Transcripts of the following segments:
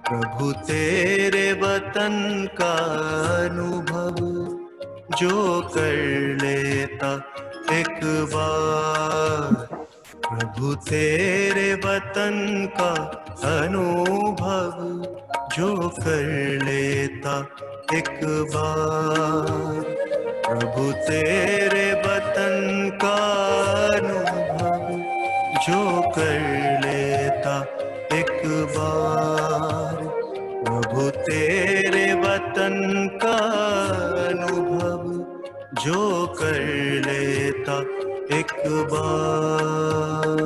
प्रभु तेरे वतन का अनुभव जो कर लेता एक बार, प्रभु तेरे वतन का अनुभव जो कर लेता एक बार, प्रभु तेरे वतन का अनुभव जो कर लेता एक बार, प्रभु तेरे वतन का अनुभव जो कर लेता एक बार।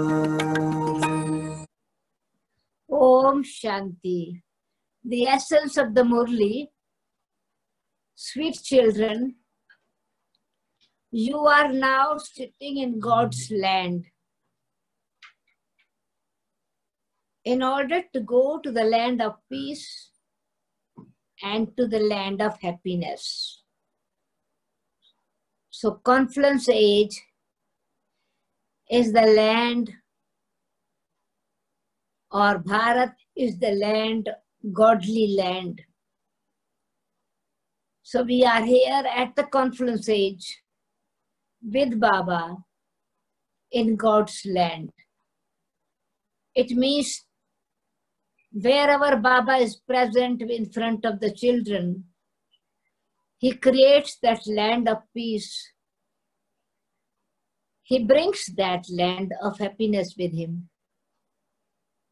Om Shanti. The essence of the Murli, sweet children, you are now sitting in God's land. In order to go to the land of peace and to the land of happiness. So confluence age is the land, or Bharat is the land, godly land. So we are here at the confluence age with Baba in God's land. It means wherever Baba is present in front of the children, he creates that land of peace. He brings that land of happiness with him.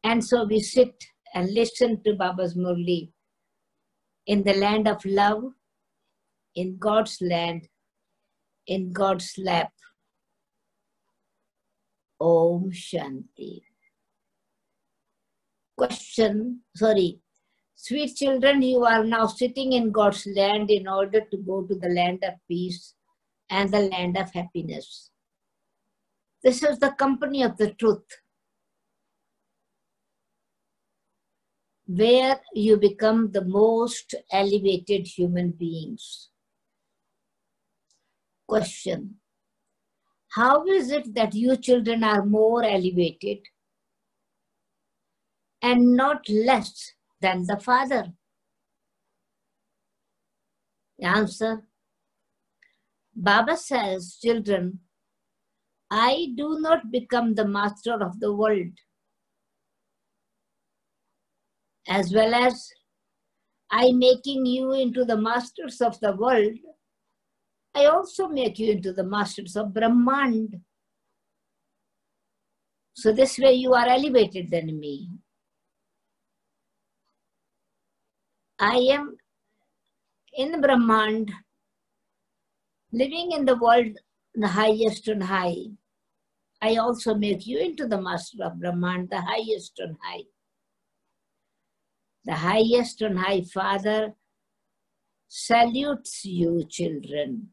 And so we sit and listen to Baba's Murli in the land of love, in God's land, in God's lap. Om Shanti. Sweet children, you are now sitting in God's land in order to go to the land of peace and the land of happiness. This is the company of the truth, where you become the most elevated human beings. Question: how is it that you children are more elevated and not less than the Father? Answer: Baba says, children, I do not become the master of the world, as well as I making you into the masters of the world, I also make you into the masters of Brahmand. So this way you are elevated than me. I am in Brahmand, living in the world, the highest and high. I also make you into the master of Brahmand, the highest and high. The highest and high Father salutes you, children.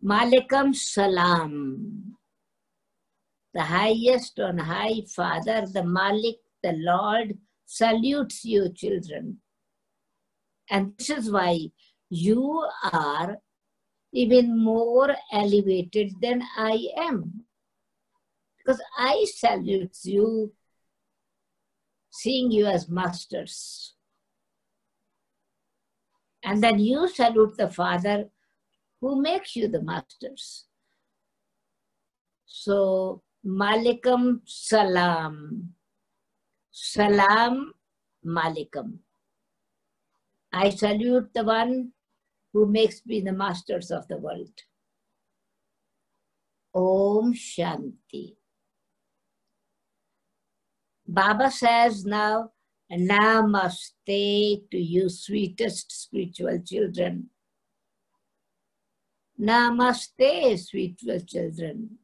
Malikum Salam. The highest and high Father, the Malik, the Lord, salutes you, children. And this is why you are even more elevated than I am. Because I salute you, seeing you as masters. And then you salute the Father who makes you the masters. So, Malikum Salam. Salam Malikum. I salute the one who makes me the masters of the world. Om Shanti. Baba says now, Namaste to you sweetest spiritual children. Namaste, spiritual children.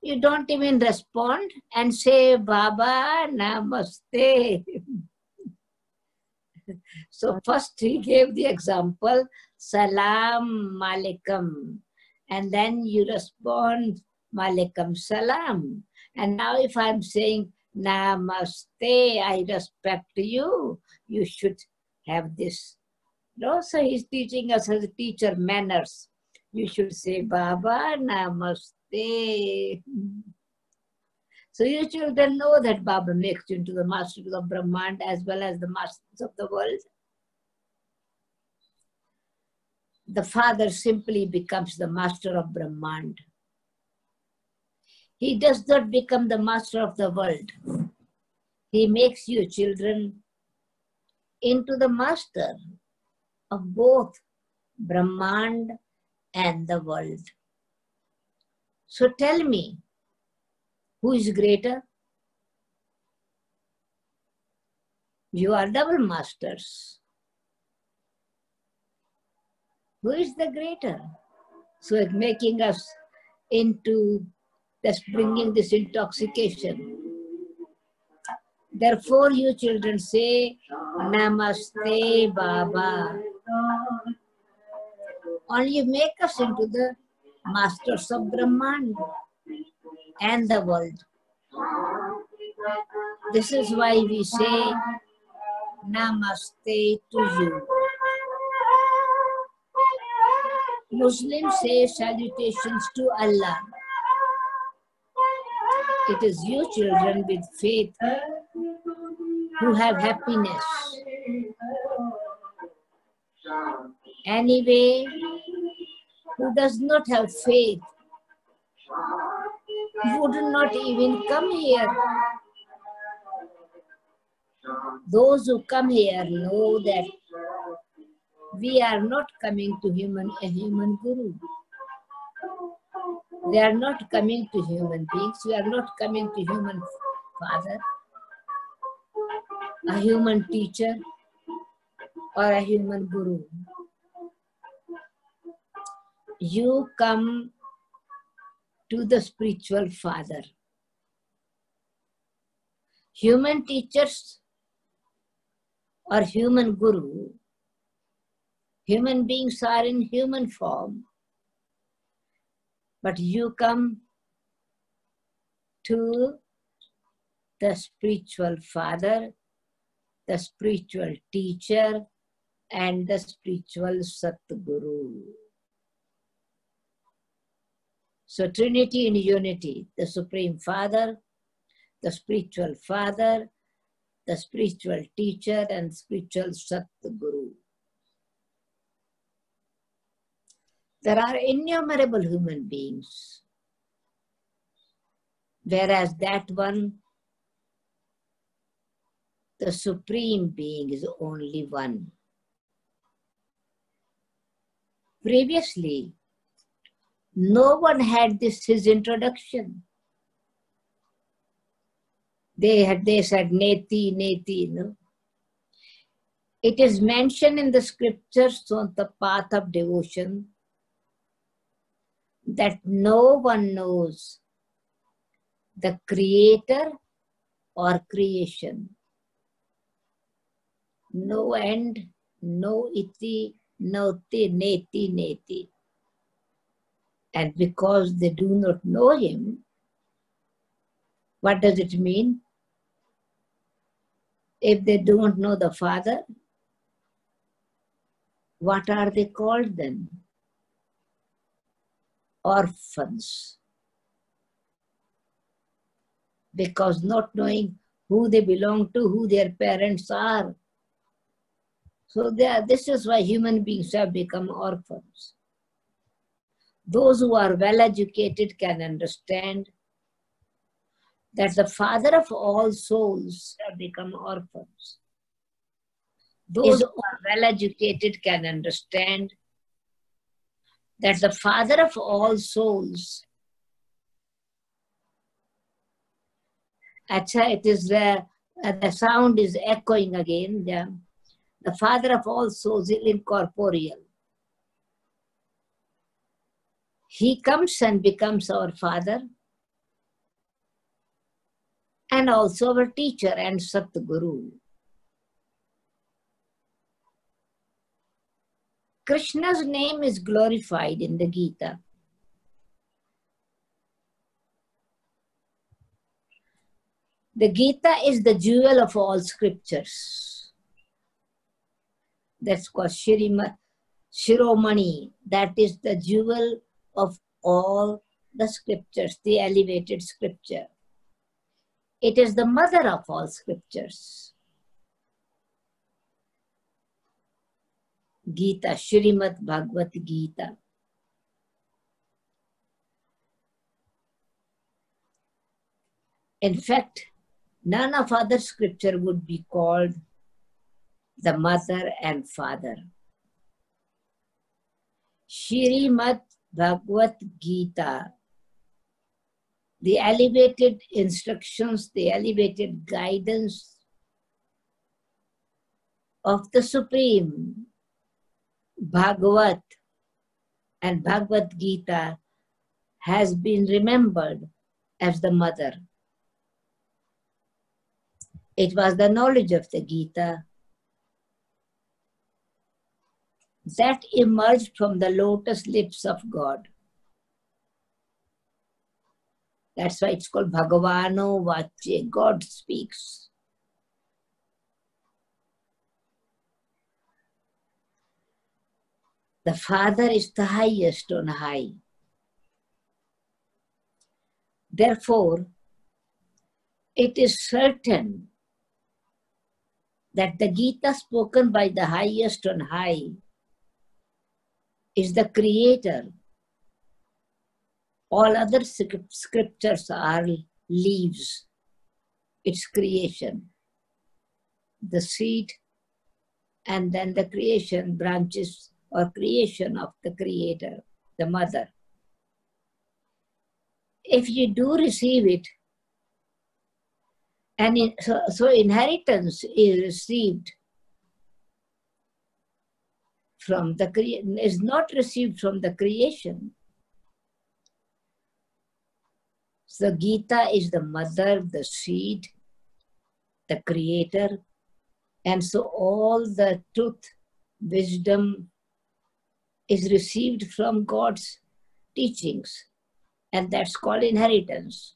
You don't even respond and say, Baba, Namaste. So first he gave the example, Salam Malikum. And then you respond, Malikum Salam. And now if I'm saying, Namaste, I respect you, you should have this. No, so he's teaching us as a teacher manners. You should say, Baba, Namaste. So you children know that Baba makes you into the masters of Brahmand as well as the masters of the world. The father simply becomes the master of Brahmand. He does not become the master of the world. He makes you children into the master of both Brahmand and the world. So tell me, who is greater? You are double masters. Who is the greater? So it's making us into, that's bringing this intoxication. Therefore you children say, Namaste Baba. Only you make us into the masters of Brahman and the world. This is why we say Namaste to you. Muslims say salutations to Allah. It is you children with faith who have happiness. Anyway, who does not have faith would not even come here. Those who come here know that we are not coming to a human guru. They are not coming to human beings. We are not coming to human father, a human teacher, or a human guru. You come to the spiritual father. Human teachers or human guru, human beings are in human form, but you come to the spiritual father, the spiritual teacher, and the spiritual Satguru. So Trinity in unity, the Supreme Father, the spiritual father, the spiritual teacher, and spiritual Satguru. There are innumerable human beings, whereas that one, the Supreme Being, is only one. Previously, no one had his introduction. They said neti, neti, no? It is mentioned in the scriptures on the path of devotion that no one knows the creator or creation. No end, no iti, no ti, neti, neti. And because they do not know him, what does it mean? If they don't know the Father, what are they called then? Orphans. Because not knowing who they belong to, who their parents are. So this is why human beings have become orphans. Those who are well educated can understand that the Father of all souls have become orphans. Those who are well educated can understand that the Father of all souls, it is the sound is echoing again. The Father of all souls is incorporeal. He comes and becomes our Father and also our teacher and Satguru. Krishna's name is glorified in the Gita. The Gita is the jewel of all scriptures. That's called Shiromani. That is the jewel of all the scriptures, the elevated scripture. It is the mother of all scriptures. Gita, Shrimad Bhagavad Gita. In fact, none of other scripture would be called the mother and father. Shrimad Bhagavad Gita, the elevated instructions, the elevated guidance of the Supreme, Bhagavat and Bhagavad Gita has been remembered as the mother. It was the knowledge of the Gita that emerged from the lotus lips of God. That's why it's called Bhagavano Vache, God speaks. The Father is the highest on high. Therefore, it is certain that the Gita spoken by the highest on high is the creator. All other scriptures are leaves. It's creation. The seed and then the creation branches or creation of the creator, the mother. If you do receive it, and so inheritance is received from the is not received from the creation. So Gita is the mother, the seed, the creator, and so all the truth, wisdom is received from God's teachings, and that's called inheritance.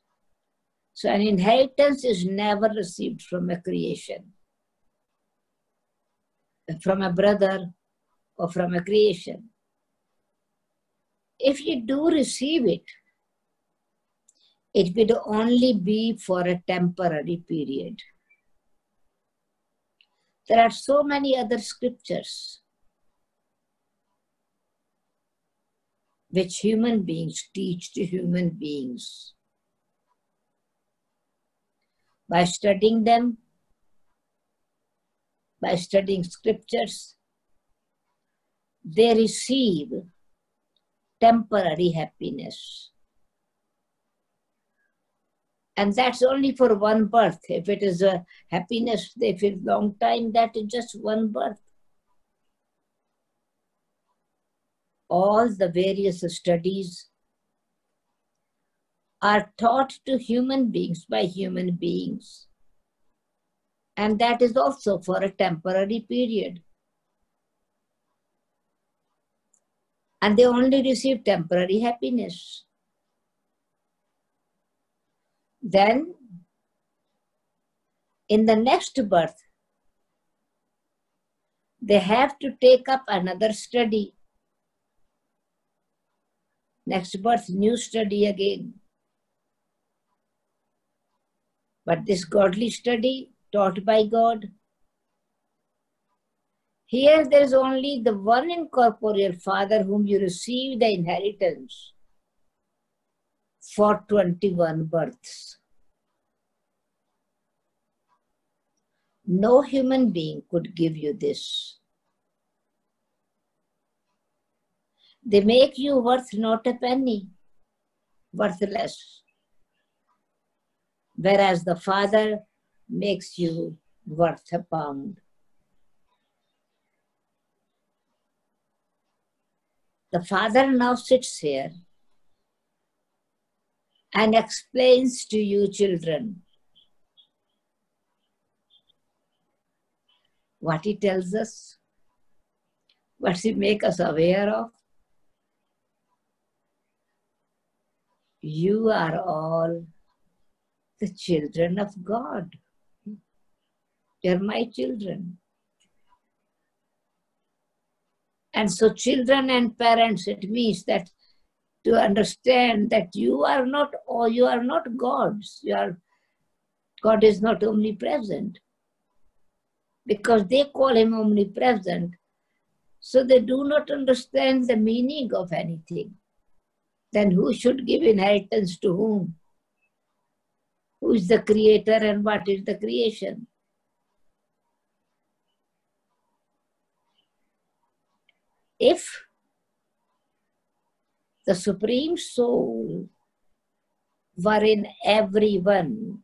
So an inheritance is never received from a creation, from a brother or from a creation. If you do receive it, it will only be for a temporary period. There are so many other scriptures which human beings teach to human beings. By studying them, by studying scriptures, they receive temporary happiness. And that's only for one birth. If it is a happiness they feel long time, that is just one birth. All the various studies are taught to human beings by human beings. And that is also for a temporary period. And they only receive temporary happiness. Then, in the next birth, they have to take up another study. Next birth, new study again. But this godly study taught by God, here there is only the one incorporeal Father whom you receive the inheritance for 21 births. No human being could give you this. They make you worth not a penny, worthless. Whereas the Father makes you worth a pound. The Father now sits here and explains to you children what he tells us, what he makes us aware of. You are all the children of God. You're my children. And so children and parents, it means that to understand that you are not gods. You are God is not omnipresent. Because they call him omnipresent, so they do not understand the meaning of anything. Then who should give inheritance to whom? Who is the creator and what is the creation? If the Supreme Soul were in everyone,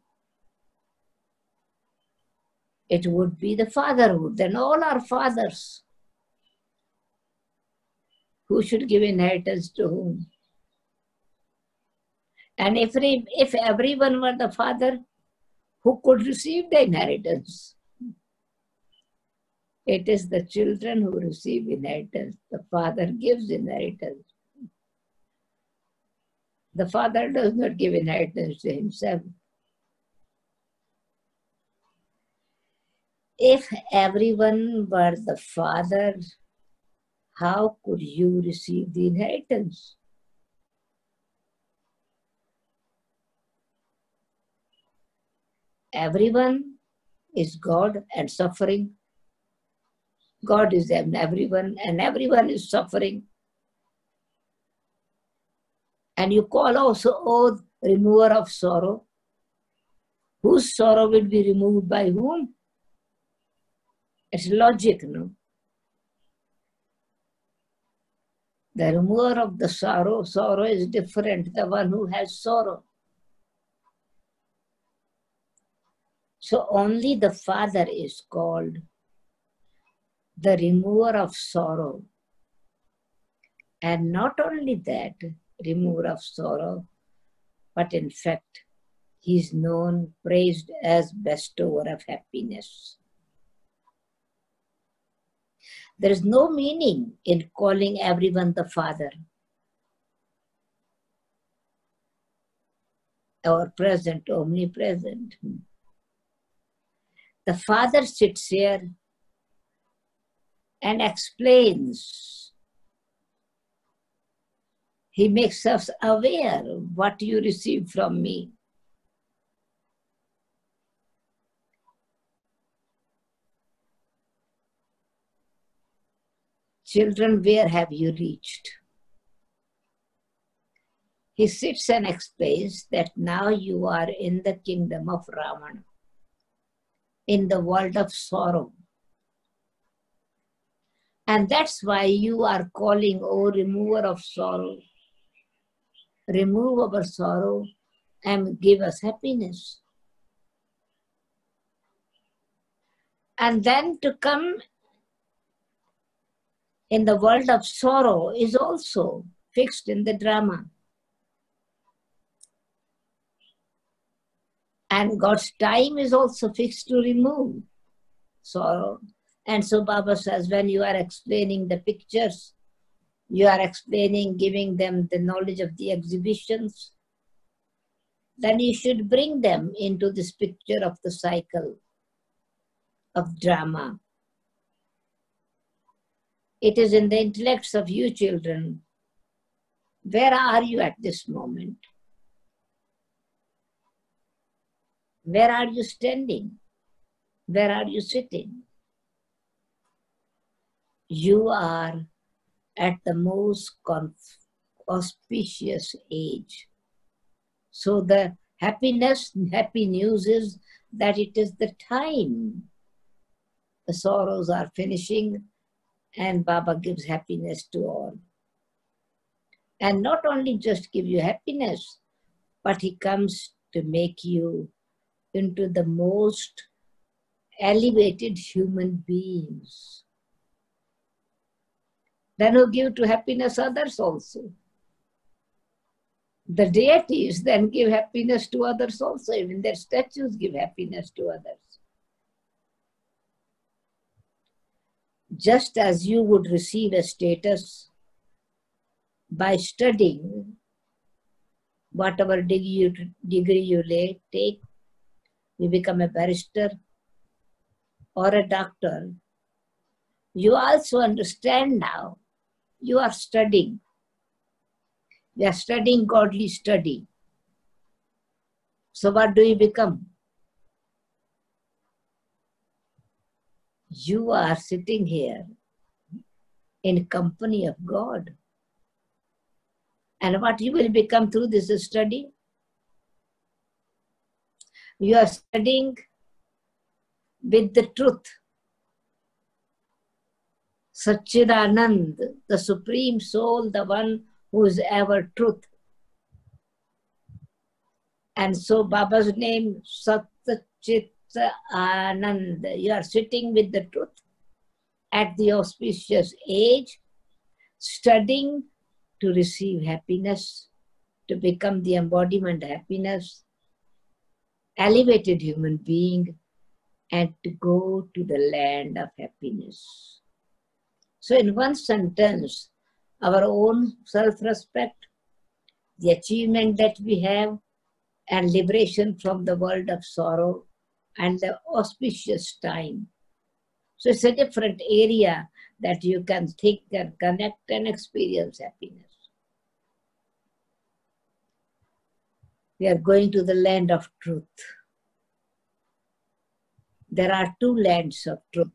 it would be the fatherhood. Then all are fathers. Who should give inheritance to whom? And if everyone were the father, who could receive the inheritance? It is the children who receive inheritance. The father gives inheritance. The father does not give inheritance to himself. If everyone were the father, how could you receive the inheritance? Everyone is God and suffering. God is in everyone and everyone is suffering. And you call also, oh, remover of sorrow. Whose sorrow will be removed by whom? It's logic, no? The remover of the sorrow is different, the one who has sorrow. So only the Father is called the remover of sorrow. And not only that, remover of sorrow, but in fact, he is known, praised as bestower of happiness. There is no meaning in calling everyone the Father or present, omnipresent. The Father sits here and explains. He makes us aware of what you receive from me. Children, where have you reached? He sits and explains that now you are in the kingdom of Ravana, in the world of sorrow. And that's why you are calling, oh, remover of sorrow, remove our sorrow and give us happiness. And then to come in the world of sorrow is also fixed in the drama. And God's time is also fixed to remove sorrow. And so Baba says, when you are explaining the pictures, you are explaining, giving them the knowledge of the exhibitions, then you should bring them into this picture of the cycle of drama. It is in the intellects of you children. Where are you at this moment? Where are you standing? Where are you sitting? You are at the most auspicious age. So the happy news is that it is the time. The sorrows are finishing and Baba gives happiness to all. And not only just give you happiness, but he comes to make you into the most elevated human beings. Then who give to happiness others also. The deities then give happiness to others also. Even their statues give happiness to others. Just as you would receive a status by studying whatever degree you take, you become a barrister or a doctor. You also understand now, you are studying. We are studying godly study. So what do you become? You are sitting here in company of God. And what you will become through this study? You are studying with the truth. Satchidanand, the Supreme Soul, the one who is ever truth. And so Baba's name, Satchita Anand. You are sitting with the truth at the auspicious age, studying to receive happiness, to become the embodiment of happiness, elevated human being, and to go to the land of happiness. So in one sentence, our own self-respect, the achievement that we have, and liberation from the world of sorrow, and the auspicious time. So it's a different area that you can think and connect and experience happiness. We are going to the land of truth. There are two lands of truth.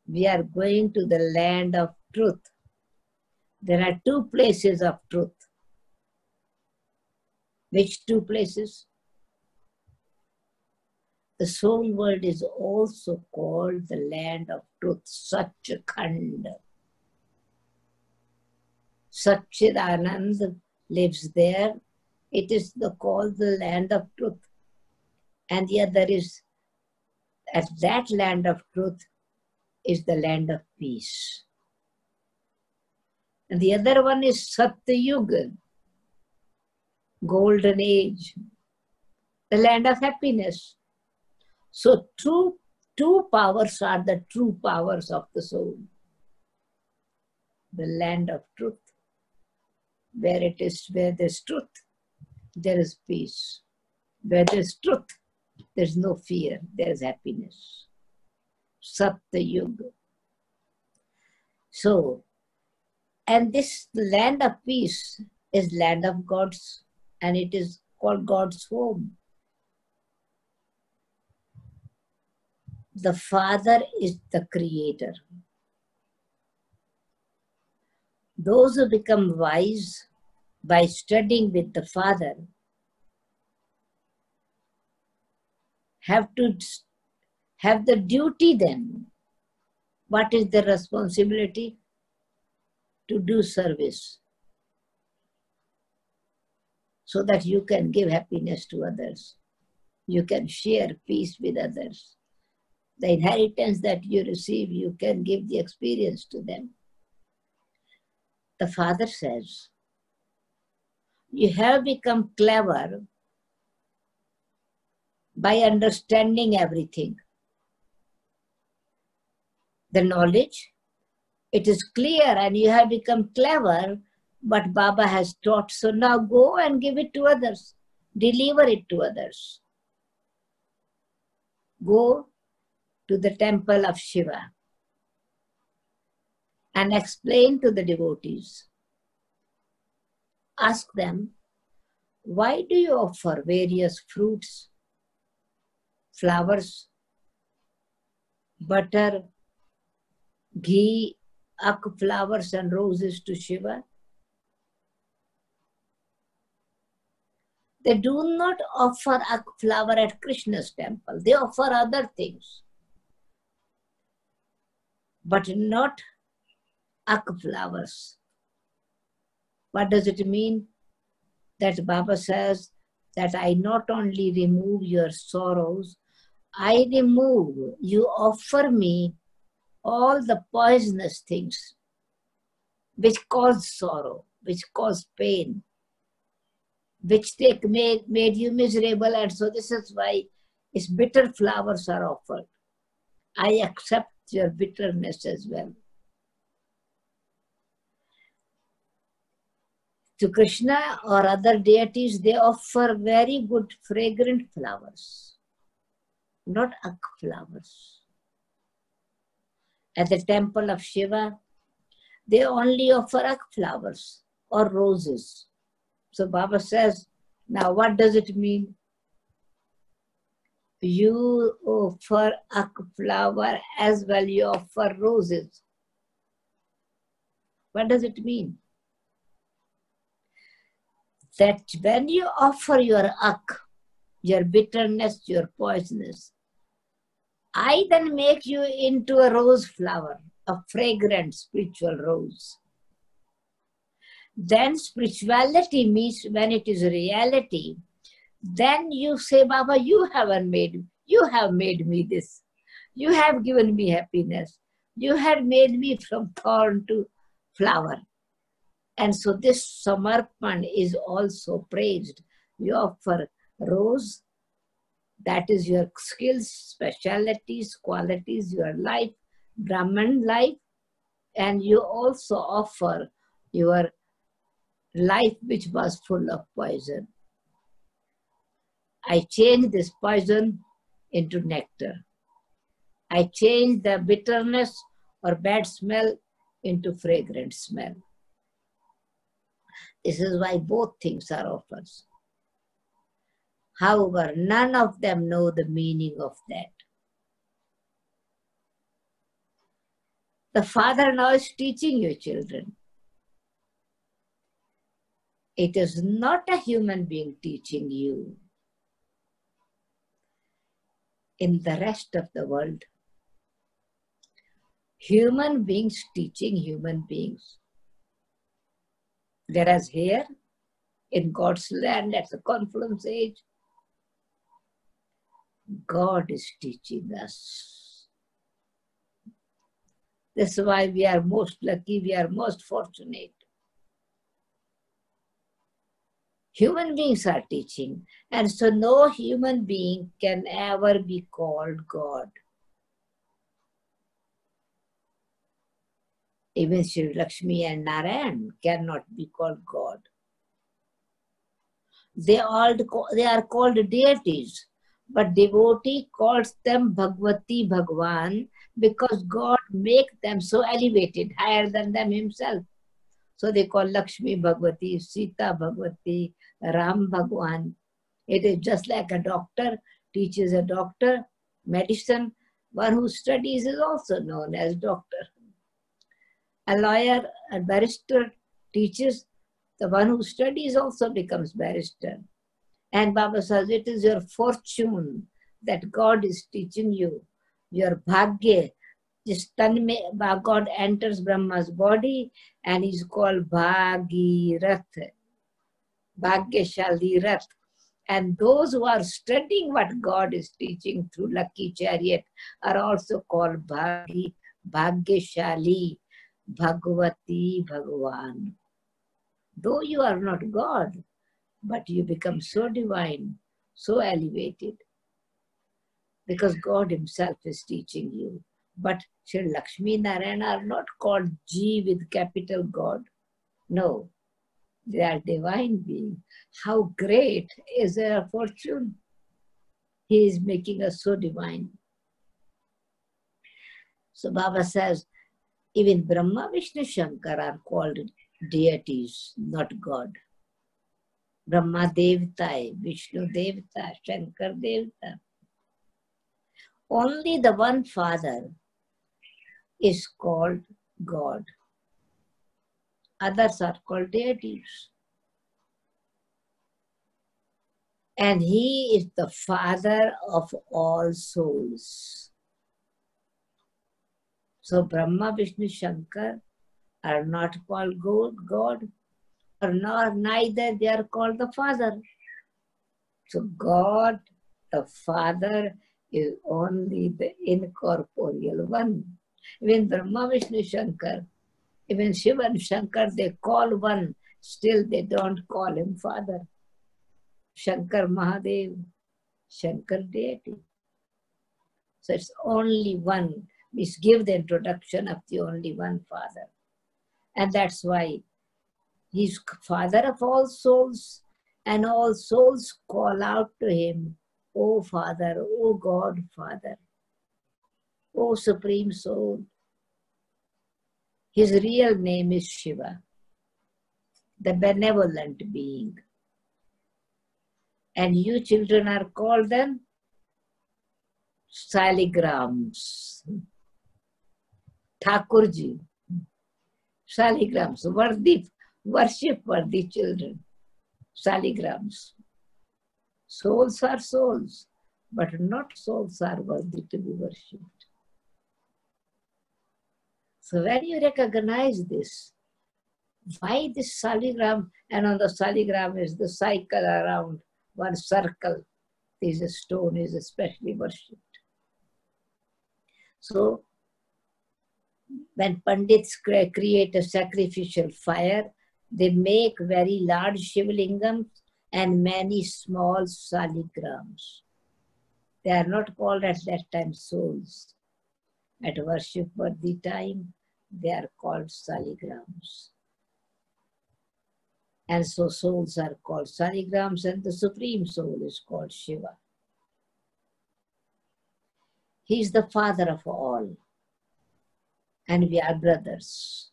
We are going to the land of truth. There are two places of truth. Which two places? The soul world is also called the land of truth, Satchikhand. Satchidanand lives there. It is called the land of truth. And the other is, at that land of truth is the land of peace. And the other one is Satyuga, golden age, the land of happiness. So two powers are the true powers of the soul. The land of truth, where there's truth, there is peace. Where there's truth, there's no fear, there's happiness. Satyuga. So, and this land of peace is land of God's, and it is called God's home. The Father is the creator. Those who become wise by studying with the Father have to have the duty then. What is the responsibility? To do service, so that you can give happiness to others. You can share peace with others. The inheritance that you receive, you can give the experience to them. The Father says, you have become clever by understanding everything. The knowledge, it is clear and you have become clever, but Baba has taught. So now go and give it to others. Deliver it to others. Go to the temple of Shiva and explain to the devotees. Ask them, why do you offer various fruits, flowers, butter, ghee, ak flowers and roses to Shiva? They do not offer ak flower at Krishna's temple. They offer other things, but not ak flowers. What does it mean? That Baba says that I not only remove your sorrows, I remove, you offer me all the poisonous things which cause sorrow, which cause pain, which made you miserable, and so this is why its bitter flowers are offered. I accept your bitterness as well. To Krishna or other deities, they offer very good fragrant flowers, not ak flowers. At the temple of Shiva, they only offer ak flowers or roses. So Baba says, now what does it mean? You offer a flower as well you offer roses. What does it mean? That when you offer your ak, your bitterness, your poisonous, I then make you into a rose flower, a fragrant spiritual rose. Then spirituality means when it is reality, then you say, Baba, you have made me this. You have given me happiness. You had made me from thorn to flower. And so this samarpan is also praised. You offer rose, that is your skills, specialities, qualities, your life, Brahman life, and you also offer your life which was full of poison. I change this poison into nectar. I change the bitterness or bad smell into fragrant smell. This is why both things are offered. However, none of them know the meaning of that. The Father now is teaching you, children. It is not a human being teaching you. In the rest of the world, human beings teaching human beings. Whereas here, in God's land at the confluence age, God is teaching us. This is why we are most lucky, we are most fortunate. Human beings are teaching, and so no human being can ever be called God. Even Shri Lakshmi and Narayan cannot be called God. They are called deities, but devotee calls them Bhagavati, Bhagwan, because God makes them so elevated, higher than them himself. So they call Lakshmi Bhagavati, Sita Bhagavati, Ram Bhagwan. It is just like a doctor teaches a doctor medicine. One who studies is also known as doctor. A lawyer, a barrister teaches. The one who studies also becomes barrister. And Baba says, it is your fortune that God is teaching you. Your bhagya. This tan mein God enters Brahma's body and is called Bhagirath. Bhagyashali Rath. And those who are studying what God is teaching through lucky chariot are also called Bhagyashali, Bhagavati, Bhagavan. Though you are not God, but you become so divine, so elevated, because God himself is teaching you. But Shri Lakshmi Narayana are not called G with capital God. No, they are divine beings. How great is their fortune? He is making us so divine. So Baba says, even Brahma, Vishnu, Shankar are called deities, not God. Brahma Devata, Vishnu Devata, Shankar Devata. Only the one Father is called God. Others are called deities. And he is the Father of all souls. So Brahma, Vishnu, Shankar are not called God, or neither they are called the Father. So God, the Father, is only the incorporeal one. Even Brahma, Vishnu, Shankar, even Shiva and Shankar, they call one, still they don't call him Father. Shankar Mahadev, Shankar deity. So it's only one. We give the introduction of the only one Father. And that's why he's Father of all souls, and all souls call out to him, O Father, O God, Father, O Supreme Soul. His real name is Shiva, the benevolent being. And you children are called then Saligrams. Thakurji. Saligrams. Worship-worthy children. Saligrams. Souls are souls, but not souls are worthy to be worshipped. So when you recognize this, why this saligram, and on the saligram is the cycle around one circle, is a stone is especially worshipped. So when Pandits create a sacrificial fire, they make very large Shivlingams and many small saligrams. They are not called at that time souls. At worship-worthy time, they are called saligrams. And so souls are called saligrams, and the Supreme Soul is called Shiva. He is the father of all, and we are brothers.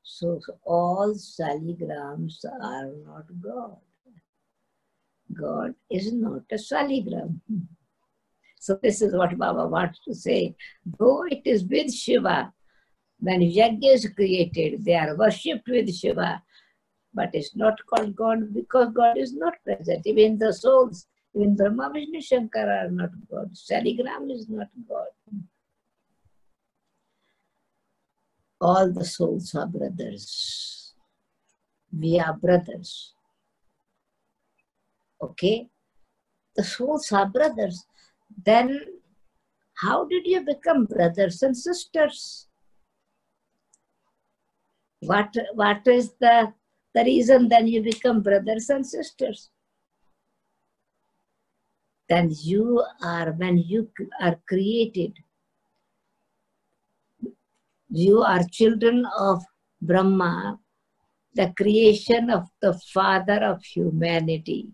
So all saligrams are not God. God is not a saligram. So this is what Baba wants to say. Though it is with Shiva, when Yajna is created, they are worshipped with Shiva, but it's not called God because God is not present. Even the souls, even Brahma, Vishnu, Shankara are not God. Saligram is not God. All the souls are brothers. We are brothers. Okay? The souls are brothers. Then how did you become brothers and sisters? What is the reason then you become brothers and sisters? Then when you are created, you are children of Brahma, the creation of the father of humanity.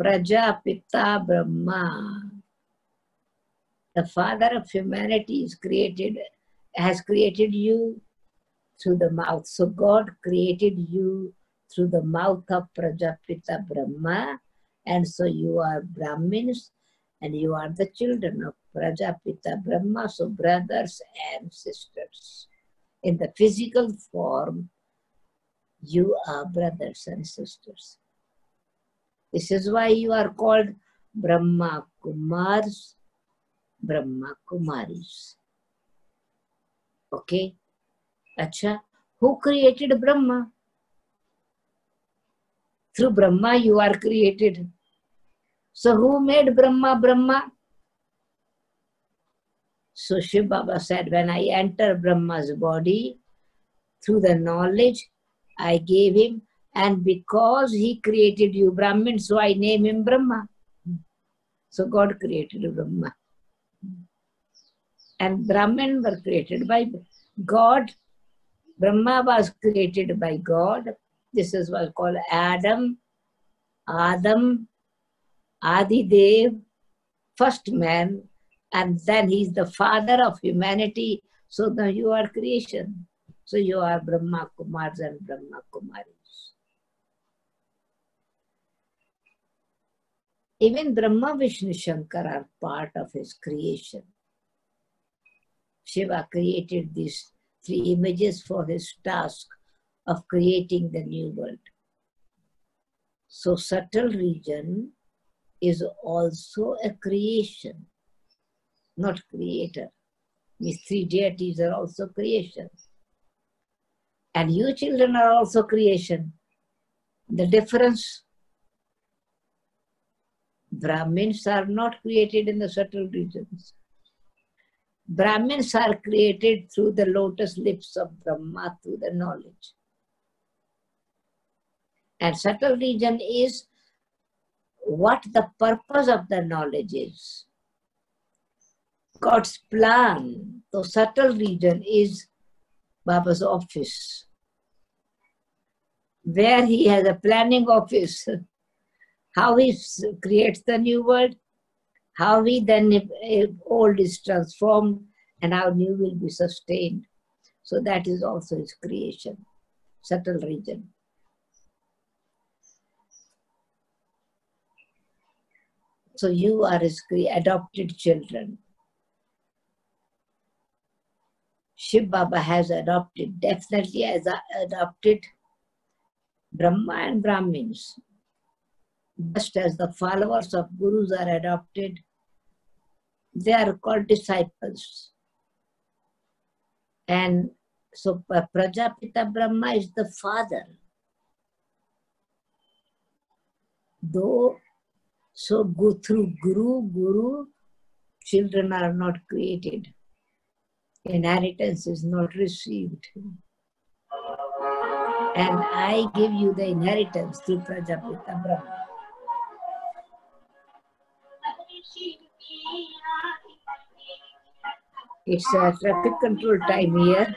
Prajapita Brahma, the father of humanity has created you through the mouth. So God created you through the mouth of Prajapita Brahma, and so you are Brahmins and you are the children of Prajapita Brahma, so brothers and sisters. In the physical form, you are brothers and sisters. This is why you are called Brahma Kumars, Brahma Kumaris. Okay? Acha, who created Brahma? Through Brahma you are created. So who made Brahma Brahma? So Shiv Baba said, when I enter Brahma's body, through the knowledge I gave him, and because he created you Brahmin, so I name him Brahma. So God created Brahma. And Brahmin were created by God. Brahma was created by God. This is what's called Adam, Adidev, first man, and then he's the father of humanity. So now you are creation. So you are Brahma Kumars and Brahma Kumaris. Even Brahma, Vishnu, Shankar are part of his creation. Shiva created these three images for his task of creating the new world. So subtle region is also a creation, not creator. These three deities are also creation. And you children are also creation. The difference, Brahmins are not created in the subtle regions. Brahmins are created through the lotus lips of Brahma, through the knowledge. And subtle region is what the purpose of the knowledge is. God's plan. So subtle region is Baba's office, where he has a planning office, how he creates the new world, how he then, if old is transformed, and how new will be sustained. So that is also his creation, subtle region. So you are his adopted children. Shiv Baba has adopted, definitely has adopted Brahma and Brahmins. Just as the followers of Gurus are adopted, they are called disciples. And so Prajapita Brahma is the father. Though, so go through Guru, children are not created. Inheritance is not received. And I give you the inheritance through Prajapita Brahma. It's a traffic control time here.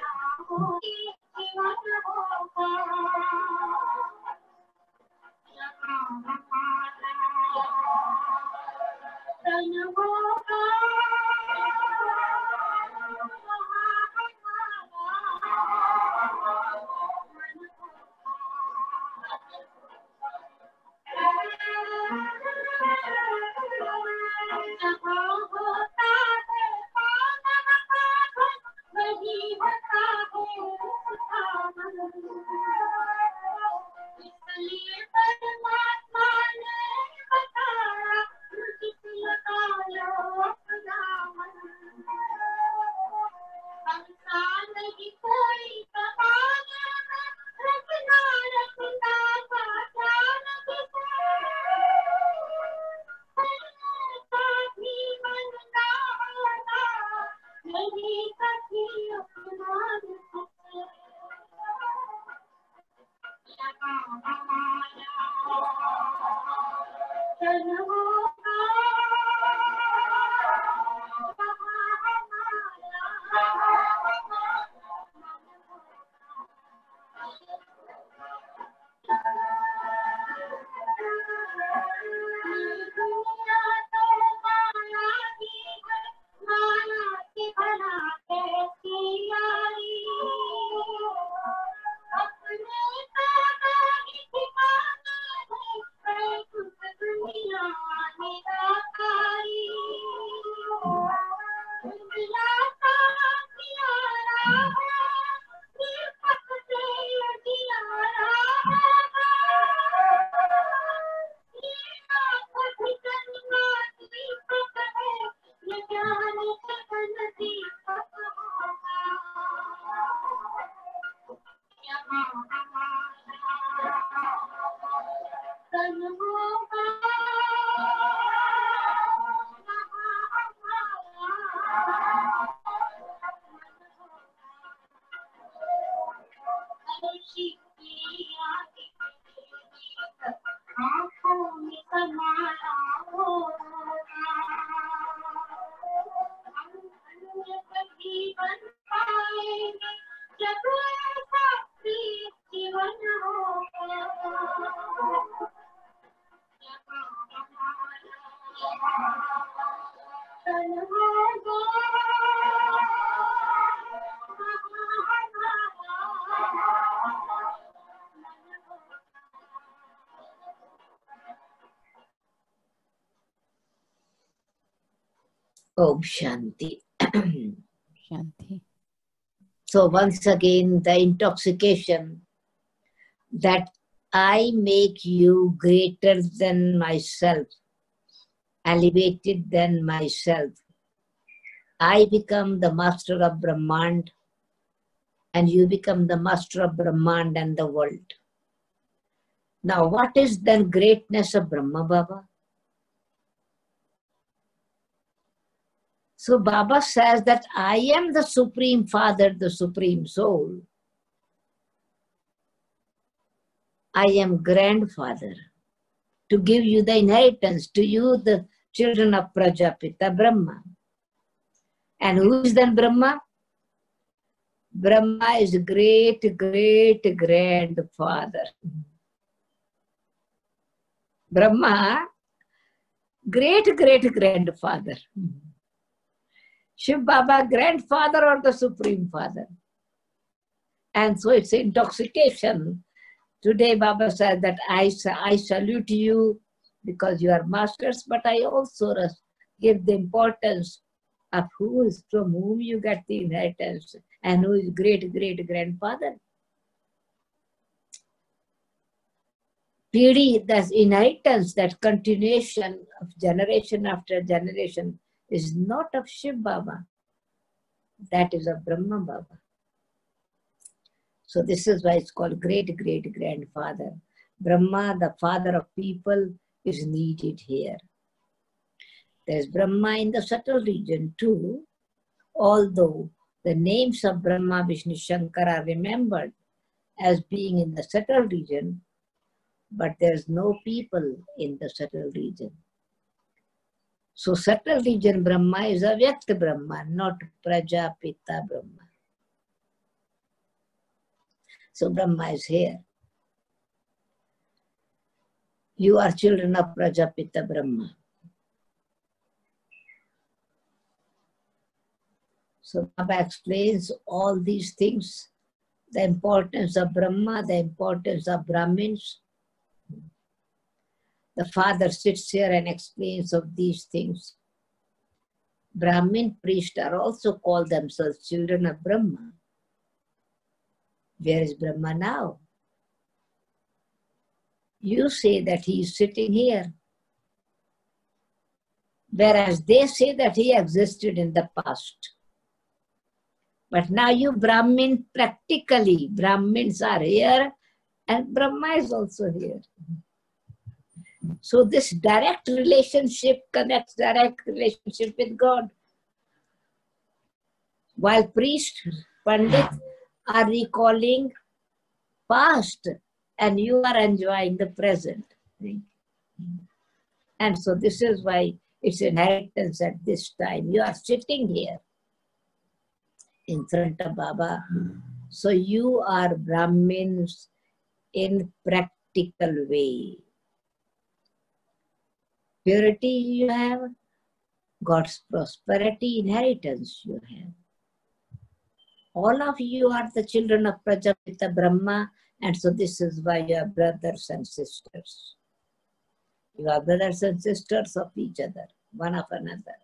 Om Shanti. Shanti. So once again, the intoxication that I make you greater than myself, elevated than myself. I become the master of Brahmand and you become the master of Brahmand and the world. Now what is the greatness of Brahma Baba? So Baba says that I am the Supreme Father, the Supreme Soul. I am grandfather to give you the inheritance, to you the children of Prajapita Brahma. And who is then Brahma? Brahma is great, great grandfather. Brahma, great grandfather. Shiv Baba, grandfather or the Supreme Father. And so it's intoxication. Today Baba said that I salute you, because you are masters, but I also give the importance of who is from whom you get the inheritance and who is great-great-grandfather. Pidi, that inheritance, that continuation of generation after generation is not of Shiv Baba. That is of Brahma Baba. So this is why it's called great-great-grandfather. Brahma, the father of people, is needed here. There's Brahma in the subtle region too, although the names of Brahma, Vishnu, Shankara are remembered as being in the subtle region, but there's no people in the subtle region. So subtle region Brahma is Avyakta Brahma, not Prajapita Brahma. So Brahma is here. You are children of Prajapita Brahma. So Baba explains all these things, the importance of Brahma, the importance of Brahmins. The father sits here and explains of these things. Brahmin priests are also called themselves children of Brahma. Where is Brahma now? You say that he is sitting here, whereas they say that he existed in the past. But now you Brahmin, practically, Brahmins are here and Brahma is also here. So this direct relationship connects direct relationship with God. While priests, Pandit are recalling past and you are enjoying the present. And so this is why it's inheritance at this time. You are sitting here in front of Baba. So you are Brahmins in practical way. Purity you have, God's prosperity, inheritance you have. All of you are the children of Prajapita Brahma, and so this is why you are brothers and sisters. You are brothers and sisters of each other, one of another.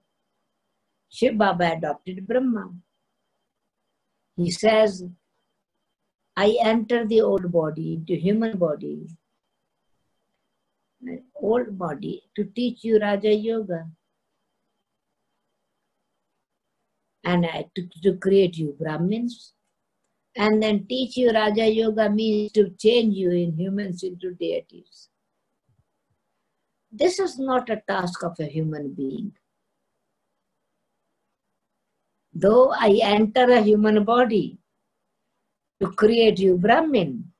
Shiv Baba adopted Brahma. He says, I enter the old body into human body, old body, to teach you Raja Yoga. And to create you Brahmins. And then teach you Raja Yoga means to change you in humans into deities. This is not a task of a human being. Though I enter a human body to create you Brahmin,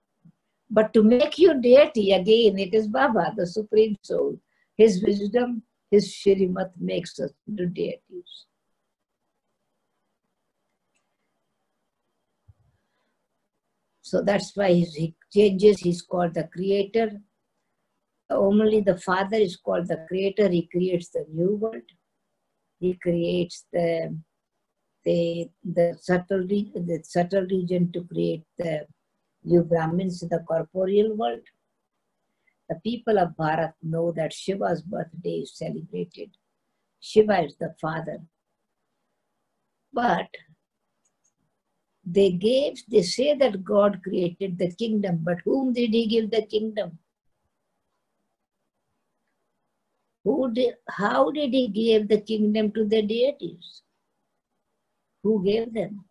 but to make you deity, again, it is Baba, the Supreme Soul. His wisdom, his Shrimat makes us into deities. So that's why he changes, he's called the creator. Only the father is called the creator, he creates the new world. He creates the subtle region to create the new Brahmins in the corporeal world. The people of Bharat know that Shiva's birthday is celebrated. Shiva is the father. But they say that God created the kingdom, but whom did he give the kingdom? How did he give the kingdom to the deities? Who gave them?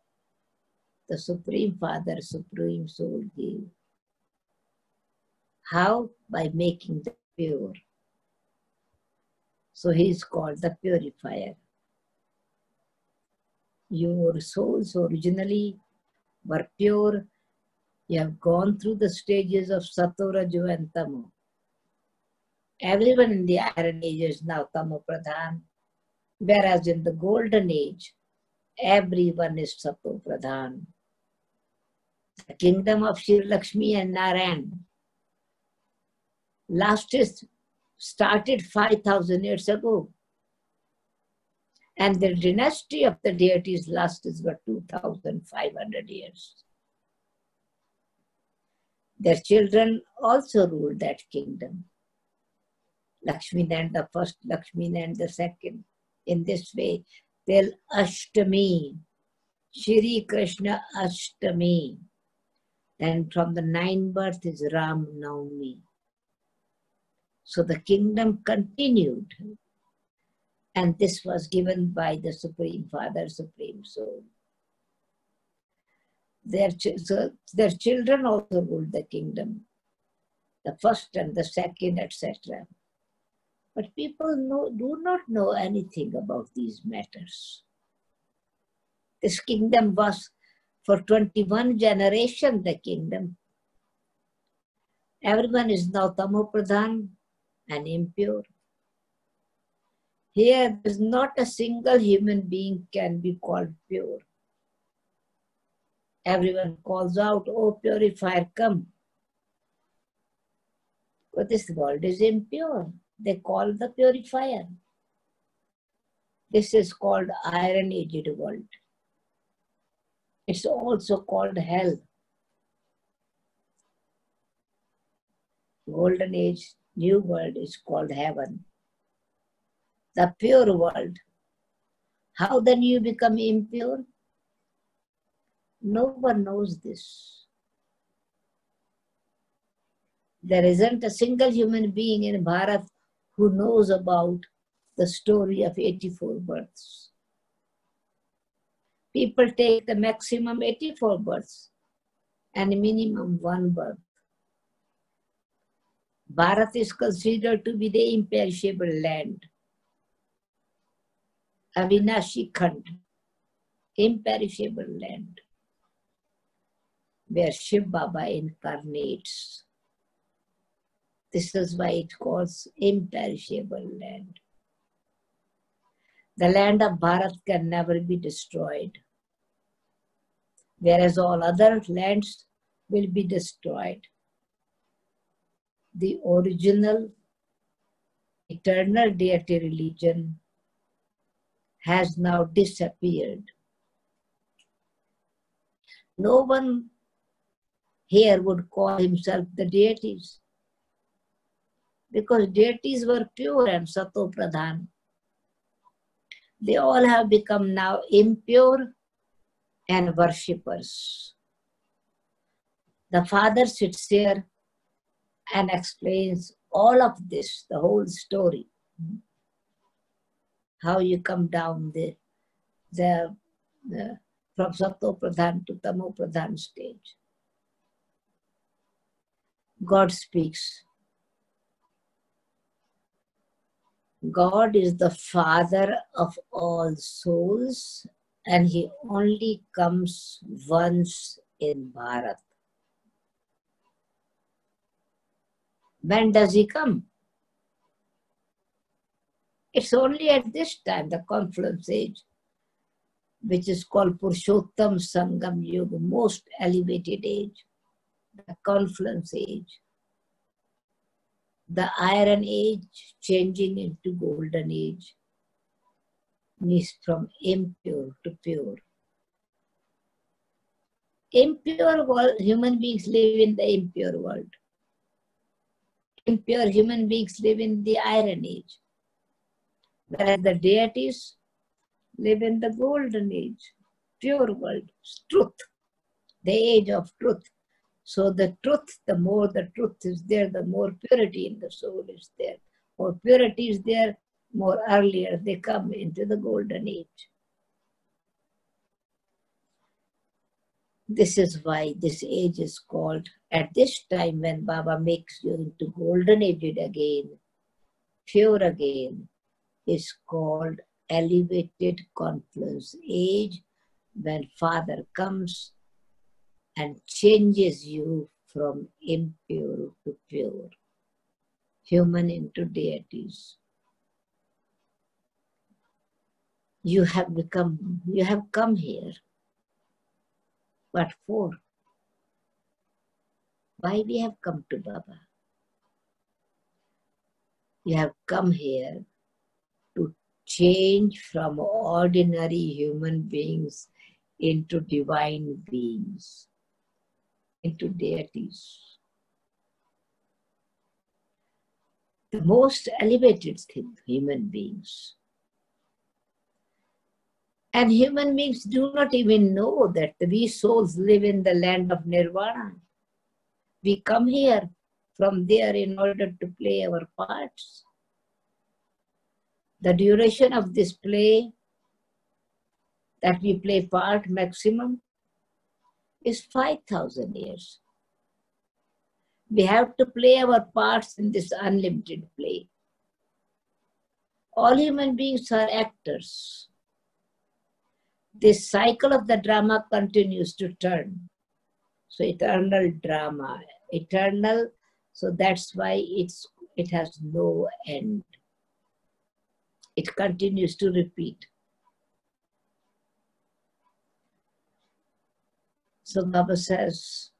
The Supreme Father, Supreme Soul gave. How? By making them pure. So he is called the purifier. Your souls originally were pure. You have gone through the stages of Sato, Rajo and Tamo. Everyone in the Iron Age is now Tamo Pradhan, whereas in the Golden Age, everyone is Sato Pradhan. The kingdom of Shri Lakshmi and Narayan started 5,000 years ago. And the dynasty of the deities lasted for 2,500 years. Their children also ruled that kingdom. Lakshmi Nand the first, Lakshmi Nand the second. In this way, till Ashtami, Shri Krishna Ashtami. Then from the ninth birth is Ram Navami. So the kingdom continued. And this was given by the Supreme Father, Supreme Soul. Their children also ruled the kingdom. The first and the second, etc. But people do not know anything about these matters. This kingdom was for 21 generations, the kingdom. Everyone is now Tamopradhan and impure. Here, there is not a single human being can be called pure. Everyone calls out, "Oh, purifier, come." But this world is impure. They call the purifier. This is called iron-aged world. It's also called hell. Golden age, new world is called heaven. The pure world. How then you become impure? No one knows this. There isn't a single human being in Bharat who knows about the story of 84 births. People take the maximum 84 births and minimum 1 birth. Bharat is considered to be the imperishable land. Avinashi Khand, imperishable land, where Shiv Baba incarnates. This is why it calls imperishable land. The land of Bharat can never be destroyed, whereas all other lands will be destroyed. The original eternal deity religion has now disappeared. No one here would call himself the deities, because deities were pure and Sato Pradhan. They all have become now impure and worshippers. The Father sits here and explains all of this, the whole story. How you come down from Sato Pradhan to Tamo Pradhan stage. God speaks. God is the Father of all souls, and He only comes once in Bharat. When does He come? It's only at this time, the confluence age, which is called Purushottam Sangam Yuga, most elevated age, the confluence age. The iron age changing into golden age means from impure to pure. Impure world, human beings live in the impure world. Impure human beings live in the iron age, whereas the deities live in the golden age, pure world, truth, the age of truth. So the truth, the more the truth is there, the more purity in the soul is there. More purity is there, more earlier they come into the golden age. This is why this age is called, at this time when Baba makes you into golden aged again, pure again, is called elevated confluence age, when Father comes and changes you from impure to pure, human into deities. You have come here. What for? Why we have come to Baba? You have come here to change from ordinary human beings into divine beings, into deities. the most elevated thing, human beings. And human beings do not even know that we souls live in the land of nirvana. We come here from there in order to play our parts. The duration of this play that we play part maximum is 5,000 years. We have to play our parts in this unlimited play. All human beings are actors. This cycle of the drama continues to turn. So eternal drama, eternal, so that's why it has no end. It continues to repeat. So Baba says,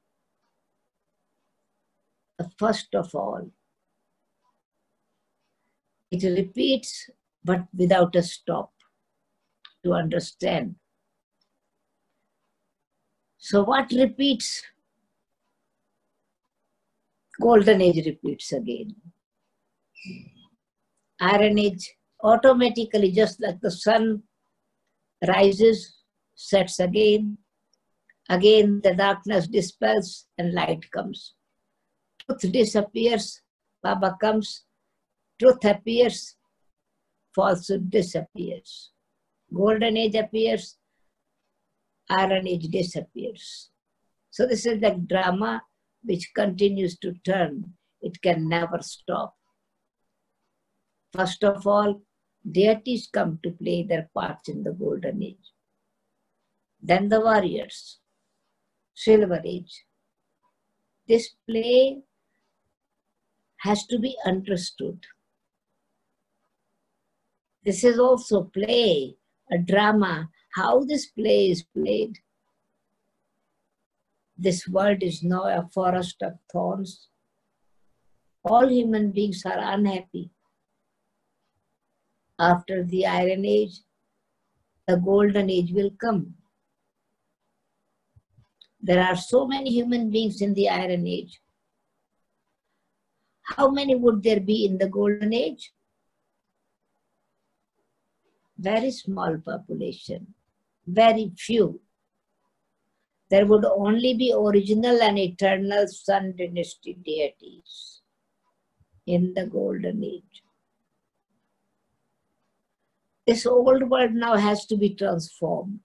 first of all, it repeats but without a stop to understand. So what repeats? Golden Age repeats again. Iron Age automatically, just like the sun rises, sets again. Again the darkness dispels and light comes. Truth disappears, Baba comes. Truth appears, falsehood disappears. Golden Age appears, Iron Age disappears. So this is the drama which continues to turn. It can never stop. First of all, deities come to play their parts in the Golden Age. Then the warriors, Silver Age. This play has to be understood. This is also play, a drama. How this play is played. This world is now a forest of thorns. All human beings are unhappy. After the Iron Age, the Golden Age will come. There are so many human beings in the Iron Age. How many would there be in the Golden Age? Very small population, very few. There would only be original and eternal Sun dynasty deities in the Golden Age. This old world now has to be transformed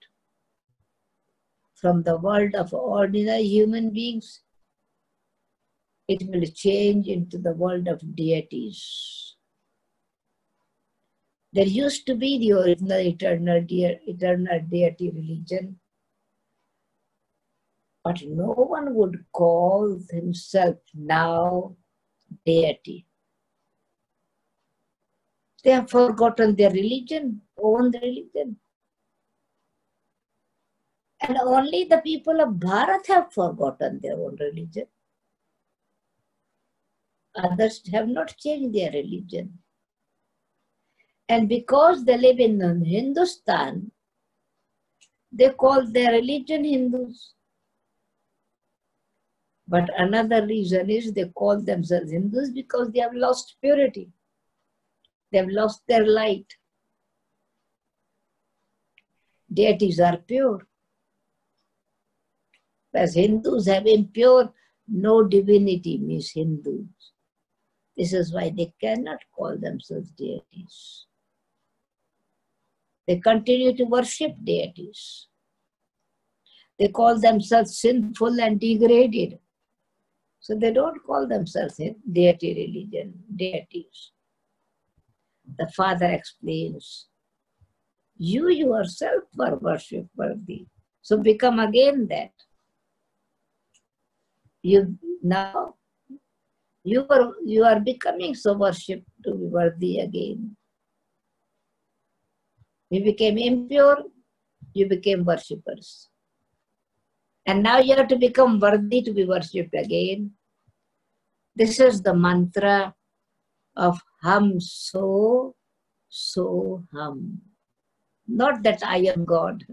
from the world of ordinary human beings. It will change into the world of deities. There used to be the original eternal deity religion, but no one would call himself now deity. They have forgotten their religion, own religion. And only the people of Bharat have forgotten their own religion. Others have not changed their religion. And because they live in Hindustan, they call their religion Hindus. But another reason is they call themselves Hindus because they have lost purity. They have lost their light. Deities are pure. As Hindus have impure, no divinity means Hindus. This is why they cannot call themselves deities. They continue to worship deities. They call themselves sinful and degraded. So they don't call themselves deity religion, deities. The Father explains, you yourself were worship worthy. So become again that. You are becoming so worship to be worthy again. You became impure, you became worshippers. And now you have to become worthy to be worshipped again. This is the mantra of hum so hum. Not that I am God.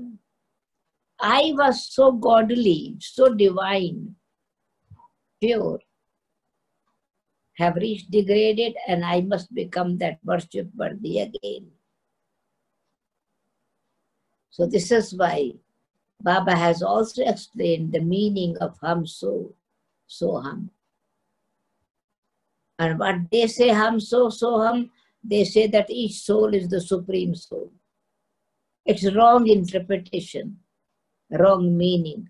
I was so godly, so divine, pure. have reached degraded and I must become that worship worthy again. So this is why Baba has also explained the meaning of hum so hum. And what they say hum so hum, they say that each soul is the supreme soul. It's wrong interpretation, wrong meaning.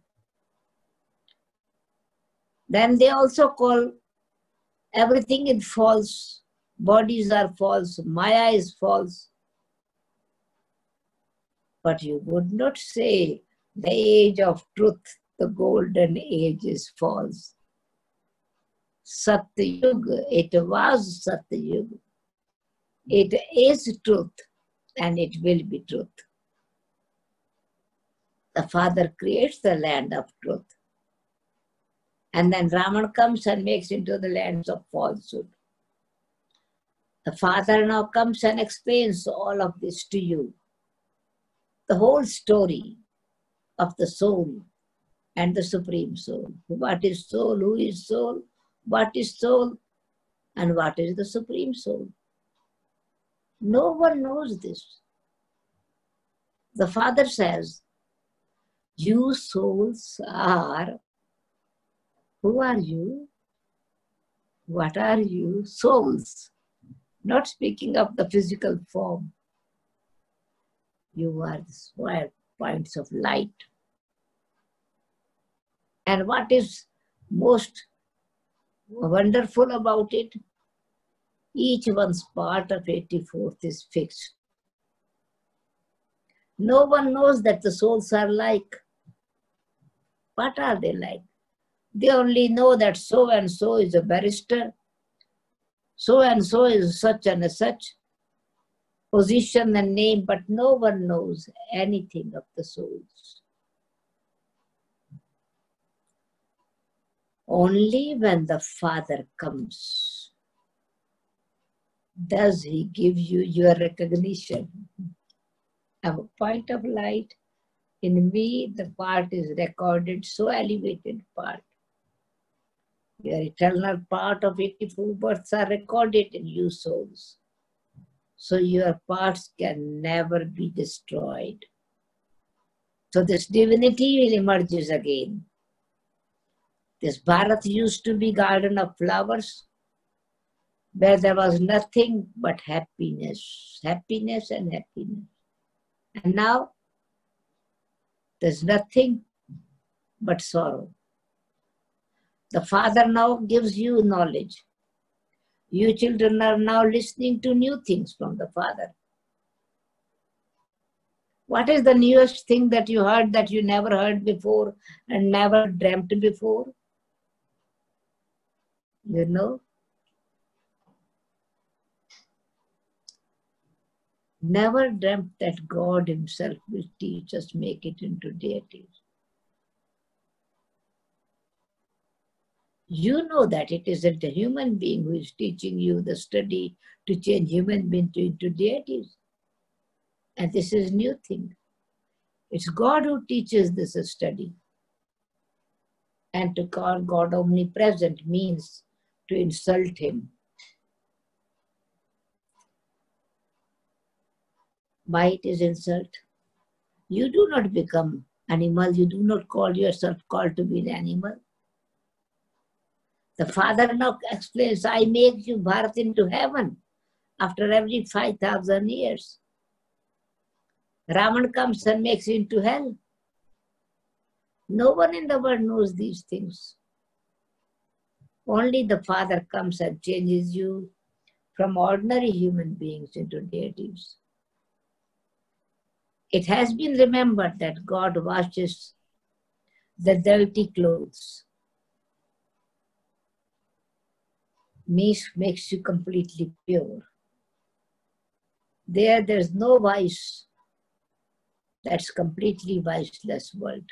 Then they also call everything is false, bodies are false, Maya is false. But you would not say the age of truth, the golden age is false. Satyuga, it was Satyuga. It is truth and it will be truth. The Father creates the land of truth. And then Raman comes and makes into the lands of falsehood. The Father now comes and explains all of this to you. The whole story of the soul and the Supreme Soul. What is soul? Who is soul? What is soul? And what is the Supreme Soul? No one knows this. The Father says, you souls are, who are you? What are you? Souls. Not speaking of the physical form. You are the square points of light. And what is most wonderful about it? Each one's part of 84th is fixed. No one knows that the souls are like. What are they like? They only know that so and so is a barrister, so and so is such and such position and name, but no one knows anything of the souls. Only when the Father comes does he give you your recognition. I'm a point of light. In me, the part is recorded, so elevated part. Your eternal part of 84 births are recorded in you souls. So your parts can never be destroyed. So this divinity will emerge again. This Bharat used to be garden of flowers, where there was nothing but happiness, happiness and happiness. And now, there's nothing but sorrow. The Father now gives you knowledge. You children are now listening to new things from the Father. What is the newest thing that you heard that you never heard before and never dreamt before? You know? Never dreamt that God himself will teach us, make it into deities. You know that it isn't a human being who is teaching you the study to change human beings into deities. And this is a new thing. It's God who teaches this study. And to call God omnipresent means to insult him. Why it is insult? You do not become animal. You do not call yourself called to be an animal. The Father now explains, I make you Bharat into heaven after every 5,000 years. Raman comes and makes you into hell. No one in the world knows these things. Only the Father comes and changes you from ordinary human beings into deities. It has been remembered that God washes the dirty clothes, makes you completely pure. There's no vice. That's completely viceless world.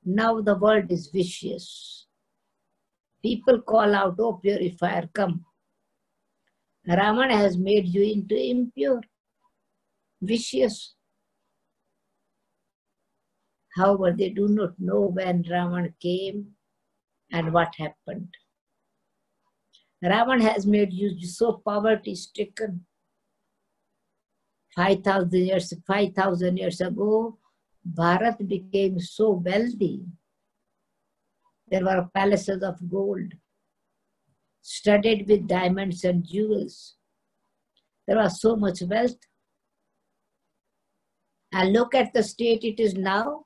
Now the world is vicious. People call out, oh purifier, come. Raman has made you into impure, vicious. However, they do not know when Raman came and what happened. Ravan has made you so poverty-stricken. 5,000 years ago, Bharat became so wealthy. There were palaces of gold, studded with diamonds and jewels. There was so much wealth. And look at the state it is now.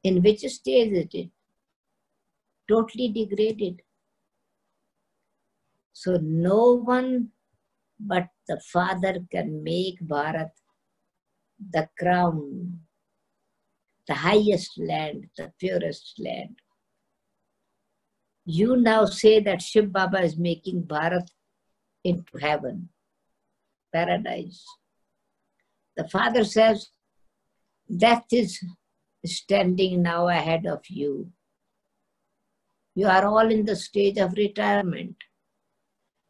In which state is it? Totally degraded. So no one but the Father can make Bharat the crown, the highest land, the purest land. You now say that Shiv Baba is making Bharat into heaven, paradise. The Father says, death is standing now ahead of you. You are all in the stage of retirement.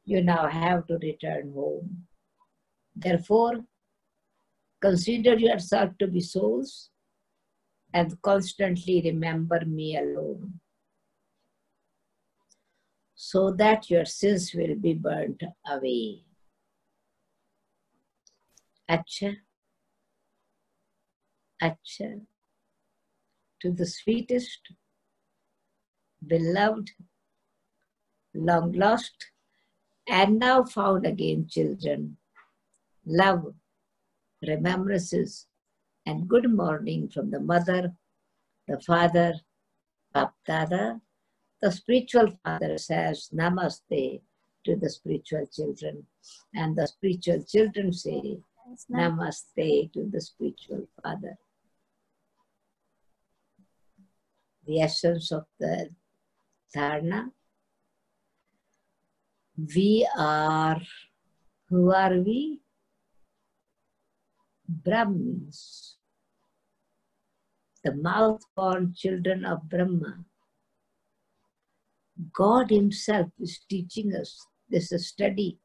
You now have to return home. Therefore, consider yourself to be souls and constantly remember me alone, so that your sins will be burnt away. Acha, acha, to the sweetest, beloved, long lost, and now found again children. Love, remembrances, and good morning from the mother, the father, Bap-Dada. The spiritual father says namaste to the spiritual children, and the spiritual children say namaste to the spiritual father. The essence of the dharana. We are, who are we? Brahmins, the mouth-born children of Brahma. God Himself is teaching us this study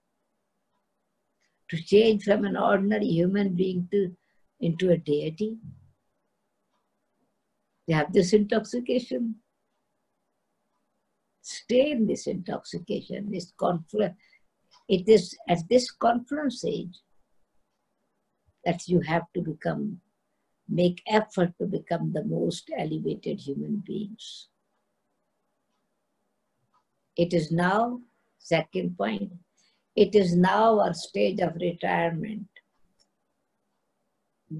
to change from an ordinary human being into a deity. We have this intoxication. Stay in this intoxication, this confluence. It is at this confluence age that you have to make effort to become the most elevated human beings. It is now, second point, it is now our stage of retirement.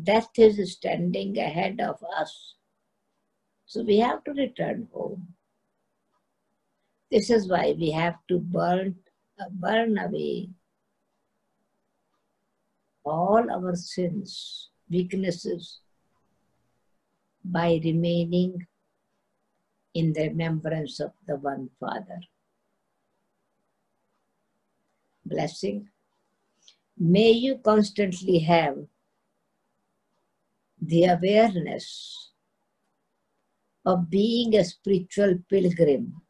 Death is standing ahead of us. So we have to return home. This is why we have to burn away all our sins, weaknesses, by remaining in the remembrance of the one Father. Blessing. May you constantly have the awareness of being a spiritual pilgrim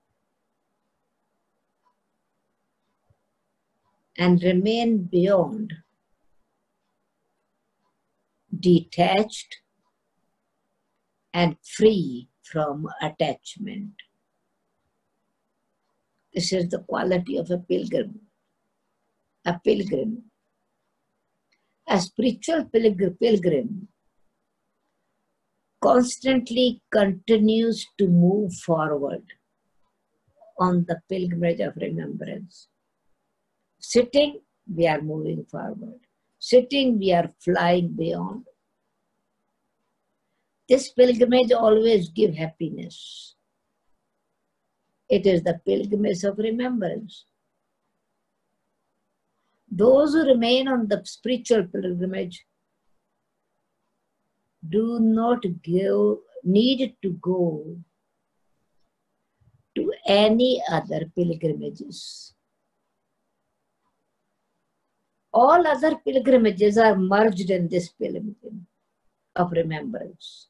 and remain beyond, detached and free from attachment. This is the quality of a pilgrim. A pilgrim, a spiritual pilgrim, constantly continues to move forward on the pilgrimage of remembrance. Sitting, we are moving forward. Sitting, we are flying beyond. This pilgrimage always gives happiness. It is the pilgrimage of remembrance. Those who remain on the spiritual pilgrimage do not need to go to any other pilgrimages. All other pilgrimages are merged in this pilgrimage of remembrance.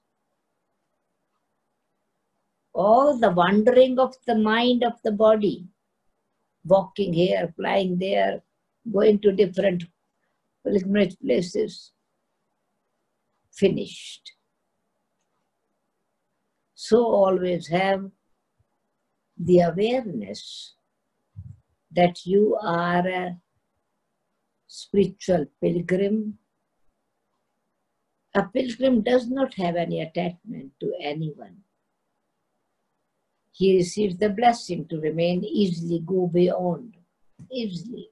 All the wandering of the mind, of the body, walking here, flying there, going to different pilgrimage places, finished. So always have the awareness that you are a spiritual pilgrim. A pilgrim does not have any attachment to anyone. He receives the blessing to remain easily, go beyond, easily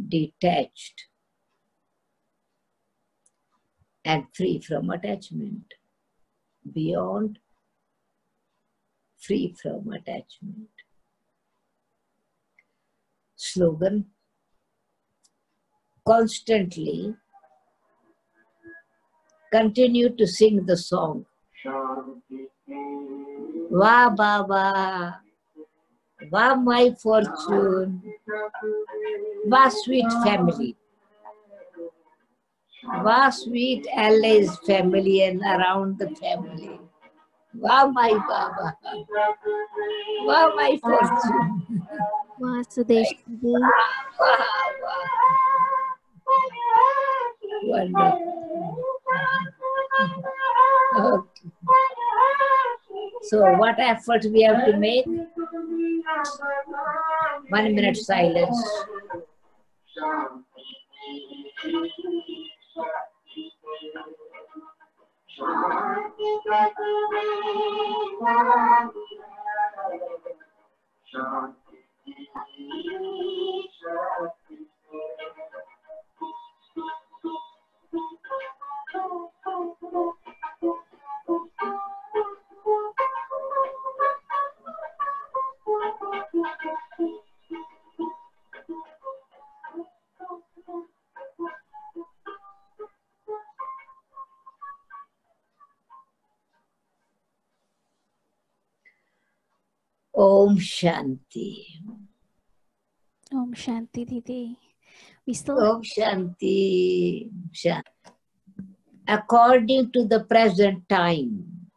detached and free from attachment, beyond, free from attachment. Slogan: constantly continue to sing the song. Wah Baba, wah my fortune, wah sweet family, wah sweet allies family and around the family. Wah my Baba, wah my fortune. Wah Sudeshdidi. Wah, wah. Wonderful. Okay. So what effort we have to make? 1 minute silence. Om Shanti. Om Shanti Didi. We still Om Shanti. Shanti. According to the present time,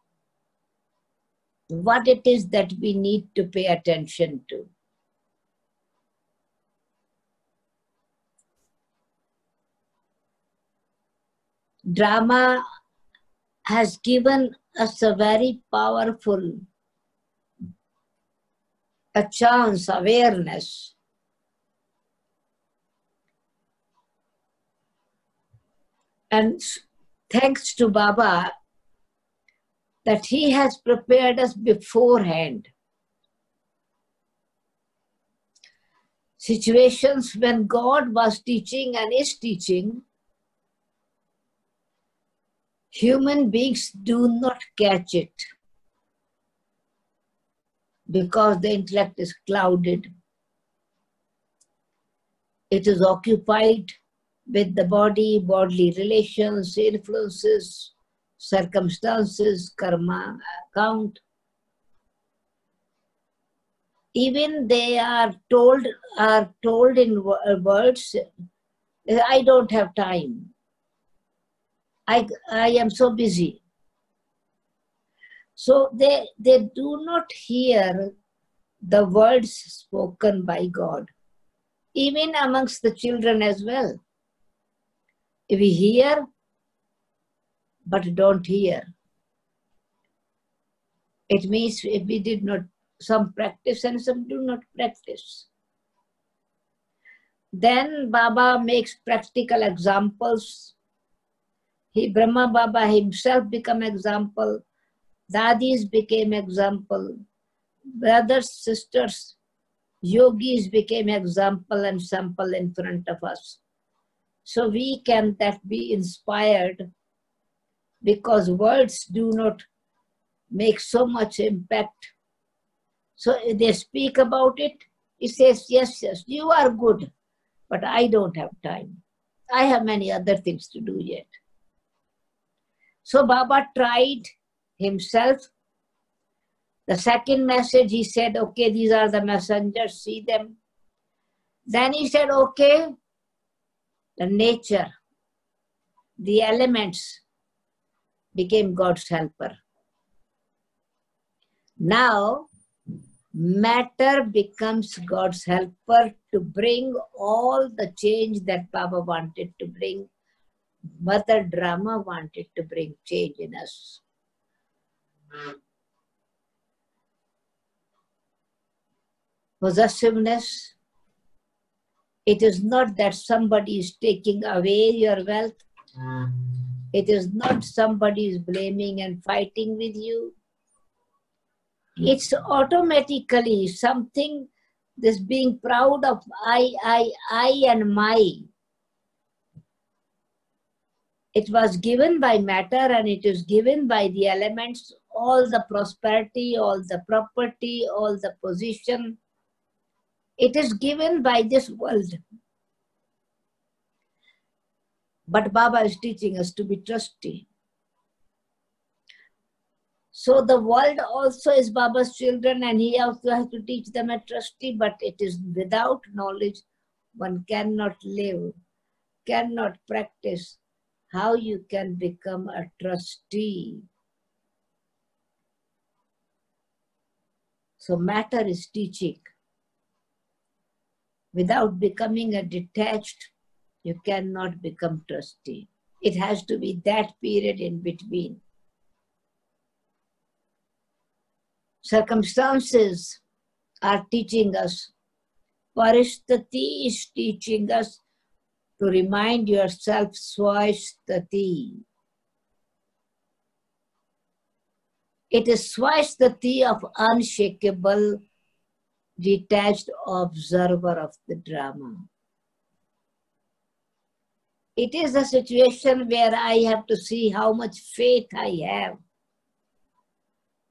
what it is that we need to pay attention to. Drama has given us a very powerful chance, awareness. And thanks to Baba that he has prepared us beforehand. Situations when God was teaching and is teaching, human beings do not catch it because the intellect is clouded. It is occupied with the body, bodily relations, influences, circumstances, karma, account. Even they are told in words, I don't have time. I am so busy. So they do not hear the words spoken by God, even amongst the children as well. We hear, but don't hear. It means if we did not, some practice and some do not practice. Then Baba makes practical examples. Brahma Baba himself became example. Dadis became example. Brothers, sisters, yogis became example and sample in front of us. So we can that be inspired, because words do not make so much impact. So if they speak about it, it says, yes, yes, you are good, but I don't have time. I have many other things to do yet. So Baba tried himself. The second message, he said, okay, these are the messengers, see them. Then he said, okay, the nature, the elements became God's helper. Now, matter becomes God's helper to bring all the change that Baba wanted to bring. Mother Drama wanted to bring change in us. possessiveness. It is not that somebody is taking away your wealth. It is not somebody is blaming and fighting with you. It's automatically something, this being proud of I and my. It was given by matter and it is given by the elements, all the prosperity, all the property, all the position. It is given by this world. But Baba is teaching us to be trusty. So the world also is Baba's children and he also has to teach them a trusty, but it is without knowledge one cannot live, cannot practice. How you can become a trustee? So matter is teaching. Without becoming a detached, you cannot become trustee. It has to be that period in between. Circumstances are teaching us. Paristhiti is teaching us to remind yourself Sudeshdidi. It is Sudeshdidi of unshakable, detached observer of the drama. It is a situation where I have to see how much faith I have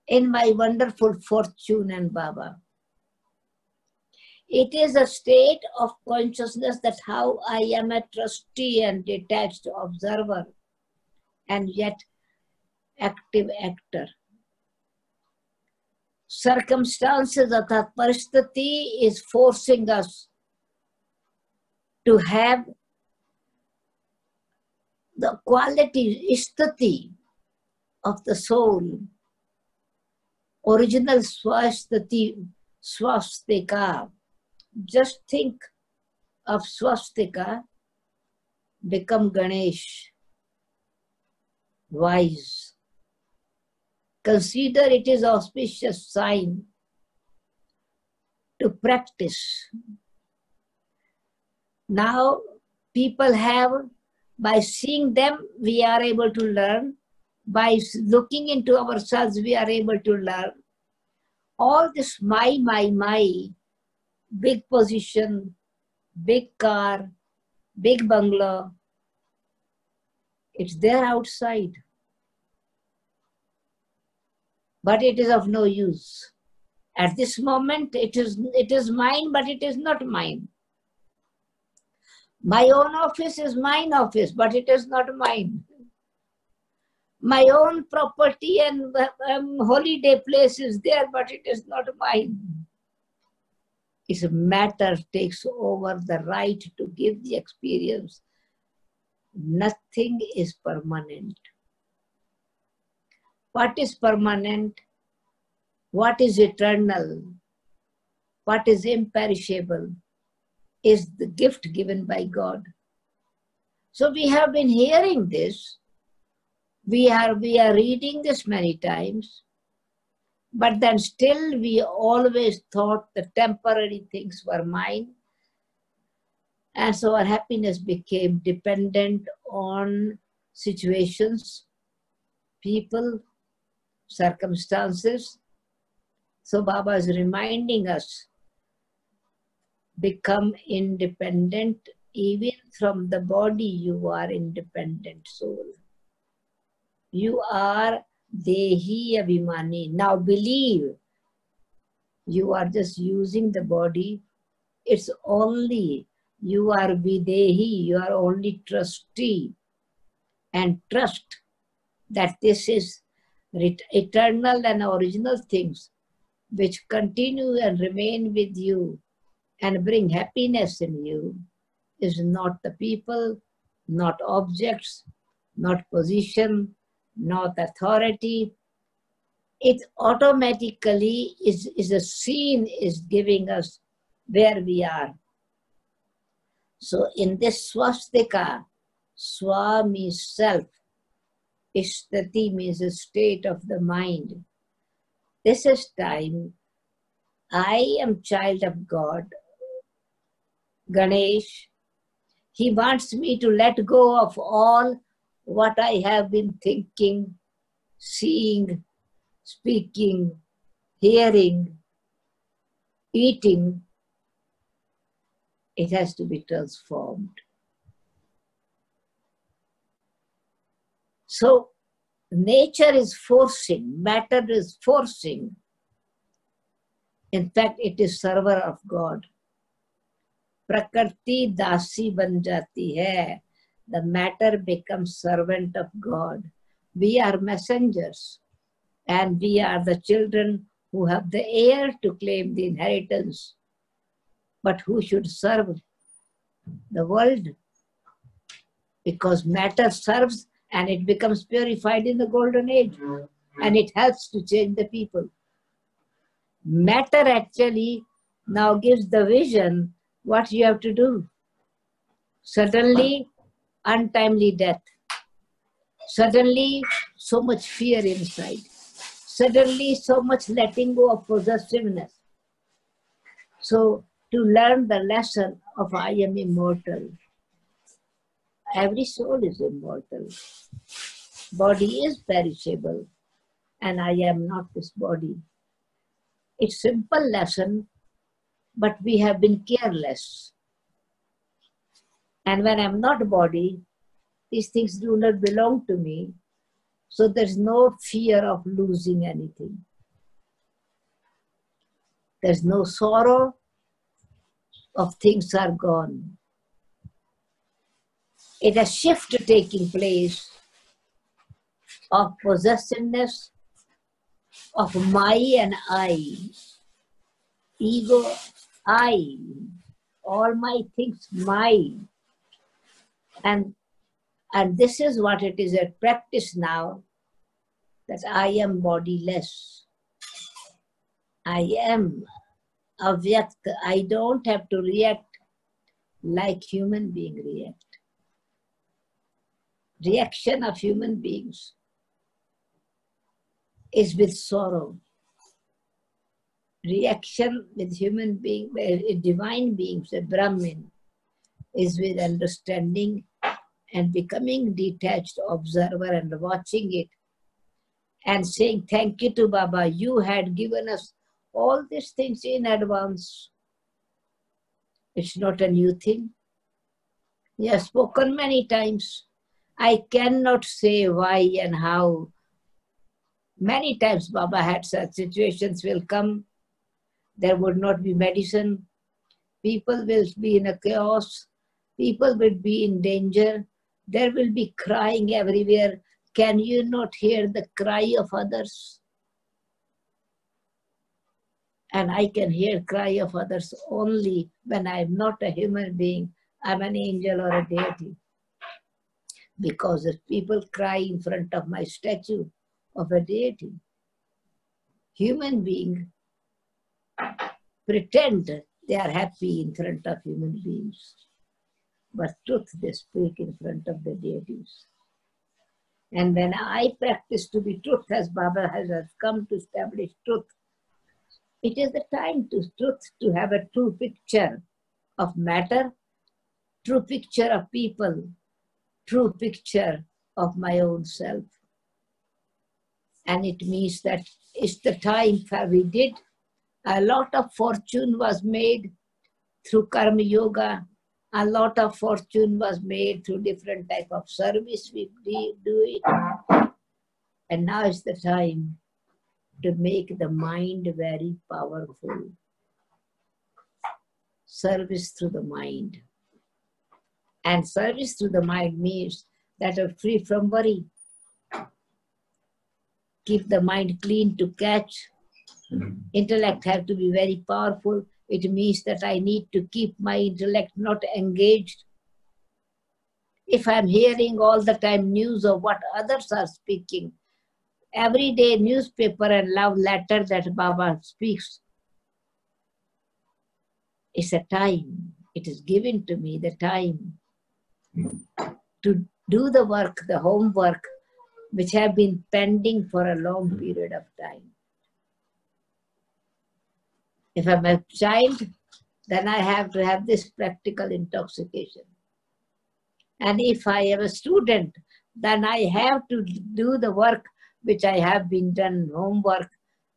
in my wonderful fortune and Baba. It is a state of consciousness that how I am a trustee and detached observer and yet active actor. Circumstances of that paristhiti is forcing us to have the quality, isthati of the soul, original Sudeshdidi, swastika. Just think of swastika, become Ganesh, wise. Consider it is auspicious sign to practice. Now people have, by seeing them we are able to learn, by looking into ourselves we are able to learn. All this my, big position, big car, big bungalow, it's there outside. But it is of no use. At this moment it is mine, but it is not mine. My own office is mine office, but it is not mine. My own property and holiday place is there, but it is not mine. It's matter takes over the right to give the experience. Nothing is permanent. What is permanent? What is eternal? What is imperishable is the gift given by God. So we have been hearing this. We are reading this many times. But then still we always thought the temporary things were mine. And so our happiness became dependent on situations, people, circumstances. So Baba is reminding us, become independent. Even from the body you are independent soul. You are Dehi Abhimani. Now believe you are just using the body. It's only you are Videhi, you are only trustee. And trust that this is eternal and original things which continue and remain with you and bring happiness in you is not the people, not objects, not position, not authority. It automatically is a scene is giving us where we are. So in this swastika, swa means self, ishtati means a state of the mind. This is time I am child of God. Ganesh, he wants me to let go of all what I have been thinking, seeing, speaking, hearing, eating. It has to be transformed. So nature is forcing, matter is forcing. In fact, it is server of God. Prakriti dasi ban jati hai. The matter becomes servant of God. We are messengers, and we are the children who have the heir to claim the inheritance. But who should serve the world? Because matter serves and it becomes purified in the golden age, and it helps to change the people. Matter actually now gives the vision what you have to do. Suddenly, untimely death. Suddenly, so much fear inside. Suddenly, so much letting go of possessiveness. So, to learn the lesson of I am immortal. Every soul is immortal. Body is perishable, and I am not this body. It's simple lesson, but we have been careless. And when I'm not body, these things do not belong to me. So there's no fear of losing anything. There's no sorrow of things are gone. It is a shift taking place of possessiveness, of my and I. Ego, I. All my things, my. And this is what it is at practice now, that I am bodiless. I am avyakt. I don't have to react like human beings react. Reaction of human beings is with sorrow. Reaction with human beings, divine beings, a Brahmin, is with understanding and becoming detached observer and watching it and saying, thank you to Baba, you had given us all these things in advance. It's not a new thing. He has spoken many times. I cannot say why and how. Many times Baba had such situations will come. There would not be medicine. People will be in a chaos. People will be in danger. There will be crying everywhere. Can you not hear the cry of others? And I can hear cry of others only when I am not a human being. I'm an angel or a deity. Because if people cry in front of my statue of a deity, human beings pretend they are happy in front of human beings. But truth they speak in front of the deities. And when I practice to be truth, as Baba has come to establish truth, it is the time to truth to have a true picture of matter, true picture of people, true picture of my own self. And it means that it's the time where we did. A lot of fortune was made through karma yoga. A lot of fortune was made through different type of service we do it. And now is the time to make the mind very powerful. Service through the mind. And service through the mind means that are free from worry. Keep the mind clean to catch. Intellect has to be very powerful. It means that I need to keep my intellect not engaged. If I'm hearing all the time news of what others are speaking, every day newspaper and love letter that Baba speaks, it's a time. It is given to me the time to do the work, the homework, which have been pending for a long period of time. If I'm a child, then I have to have this practical intoxication. And if I am a student, then I have to do the work which I have been done, homework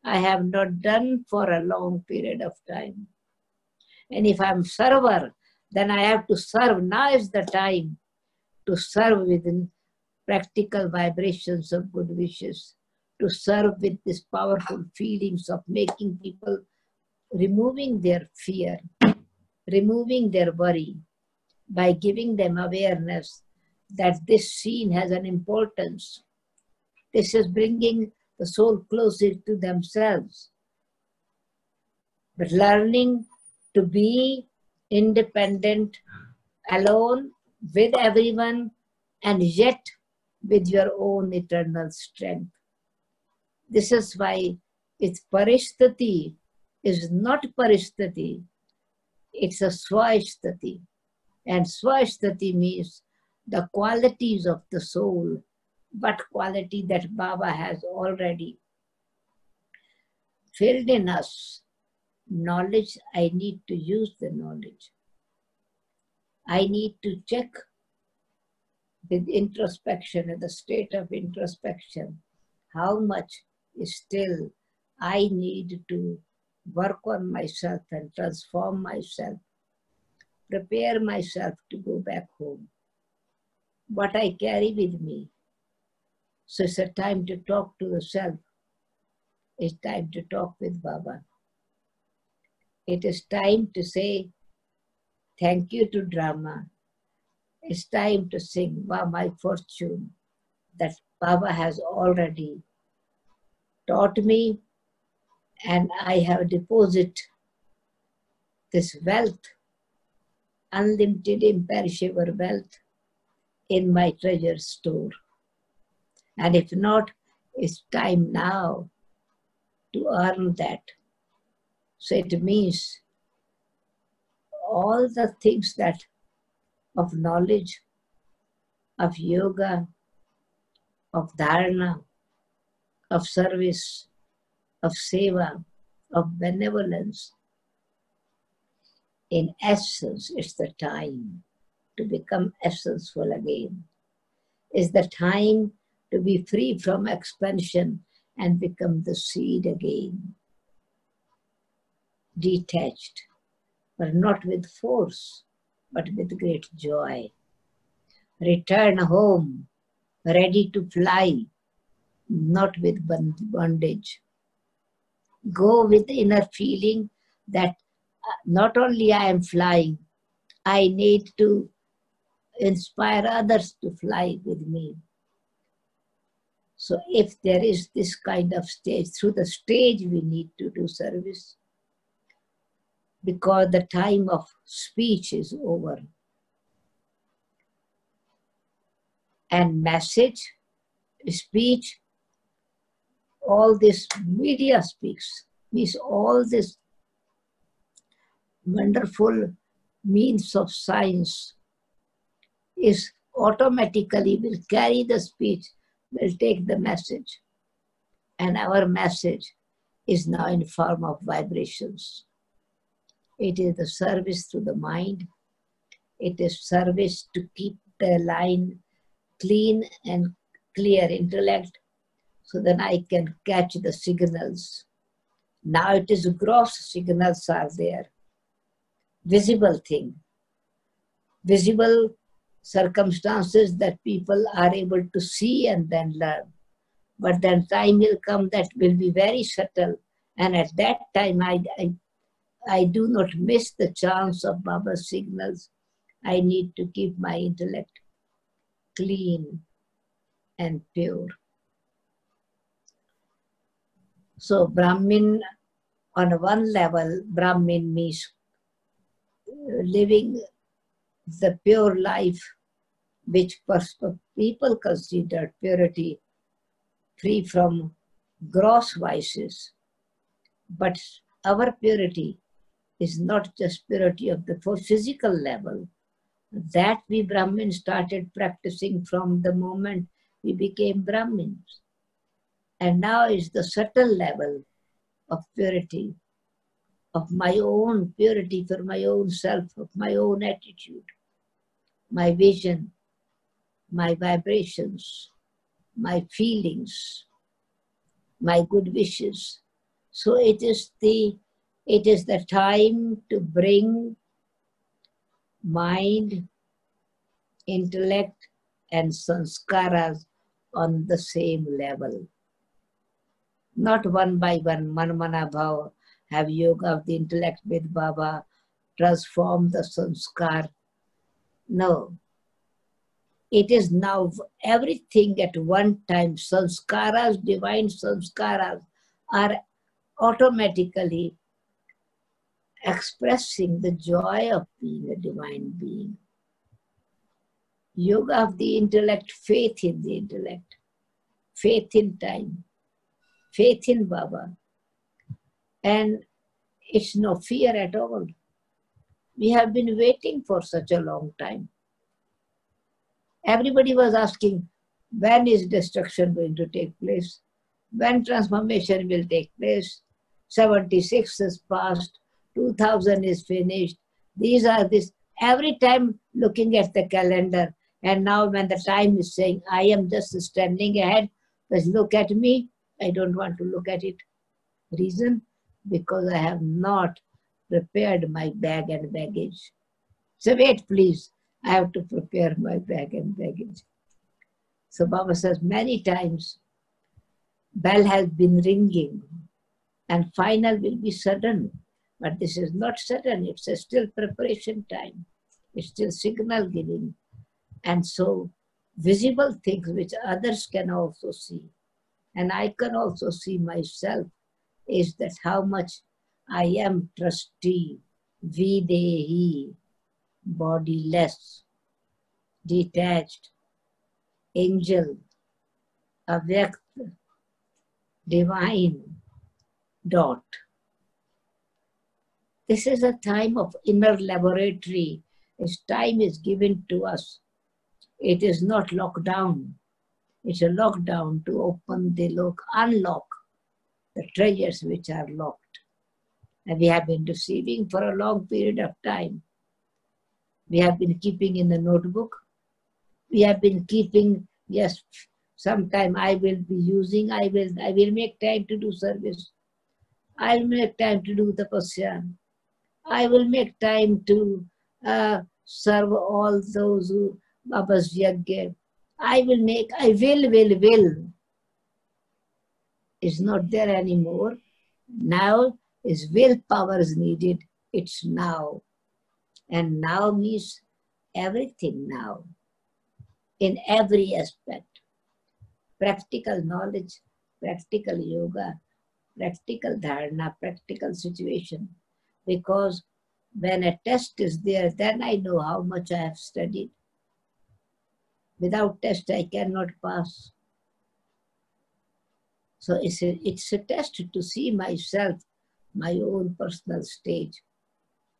I have not done for a long period of time. And if I'm server, then I have to serve. Now is the time to serve within practical vibrations of good wishes, to serve with these powerful feelings of making people, removing their fear, removing their worry, by giving them awareness that this scene has an importance. This is bringing the soul closer to themselves. But learning to be independent, alone, with everyone, and yet with your own eternal strength. This is why its paristhiti is not paristhiti, it's a swasthiti. And swasthiti means the qualities of the soul, but quality that Baba has already filled in us. Knowledge, I need to use the knowledge. I need to check with introspection, in the state of introspection, how much is still I need to work on myself and transform myself, prepare myself to go back home. What I carry with me. So it's a time to talk to the self. It's time to talk with Baba. It is time to say thank you to drama. It's time to sing, wow, my fortune, that Baba has already taught me, and I have deposited this wealth, unlimited, imperishable wealth, in my treasure store. And if not, it's time now to earn that. So it means all the things that of knowledge, of yoga, of dharana, of service, of seva, of benevolence. In essence, it's the time to become essential again. It's the time to be free from expansion and become the seed again. Detached, but not with force, but with great joy. Return home, ready to fly, not with bondage. Go with the inner feeling that not only I am flying, I need to inspire others to fly with me. So if there is this kind of stage, through the stage we need to do service, because the time of speech is over. And message, speech, all this media speaks, means all this wonderful means of science is automatically will carry the speech, will take the message. And our message is now in form of vibrations. It is the service to the mind. It is service to keep the line clean and clear intellect, so that I can catch the signals. Now it is gross signals are there. Visible thing. Visible circumstances that people are able to see and then learn. But then time will come that will be very subtle. And at that time, I do not miss the chance of Baba's signals. I need to keep my intellect clean and pure. So Brahmin, on one level, Brahmin means living the pure life which people consider purity, free from gross vices. But our purity is not just purity of the physical level. That we Brahmins started practicing from the moment we became Brahmins. And now is the subtle level of purity, of my own purity for my own self, of my own attitude, my vision, my vibrations, my feelings, my good wishes. So it is the time to bring mind, intellect, and sanskaras on the same level. Not one by one, manmana bhava, have yoga of the intellect with Baba, transform the sanskar. No. It is now everything at one time. Sanskaras, divine sanskaras, are automatically expressing the joy of being a divine being. Yoga of the intellect, faith in the intellect, faith in time, faith in Baba. And it's no fear at all. We have been waiting for such a long time. Everybody was asking, when is destruction going to take place? When transformation will take place? 76 is past, 2000 is finished. These are this, every time looking at the calendar. And now when the time is saying, I am just standing ahead, just look at me, I don't want to look at it. Reason? Because I have not prepared my bag and baggage. So wait, please, I have to prepare my bag and baggage. So Baba says many times, bell has been ringing and final will be sudden. But this is not sudden, it's a still preparation time. It's still signal giving. And so visible things which others can also see, and I can also see myself, is that how much I am trustee, videhi, bodiless, detached, angel, avyakt, divine, dot. This is a time of inner laboratory. This time is given to us. It is not lockdown. It's a lockdown to open the unlock the treasures which are locked. And we have been receiving for a long period of time. We have been keeping in the notebook. We have been keeping, yes, sometime I will be using, I will make time to do service. I'll make time to do tapasya. I will make time to serve all those who Baba's yagya. I will. It's not there anymore. Now is willpower is needed. It's now. And now means everything now. In every aspect. Practical knowledge, practical yoga, practical dharana, practical situation. Because when a test is there, then I know how much I have studied. Without test, I cannot pass. So it's a test to see myself, my own personal stage,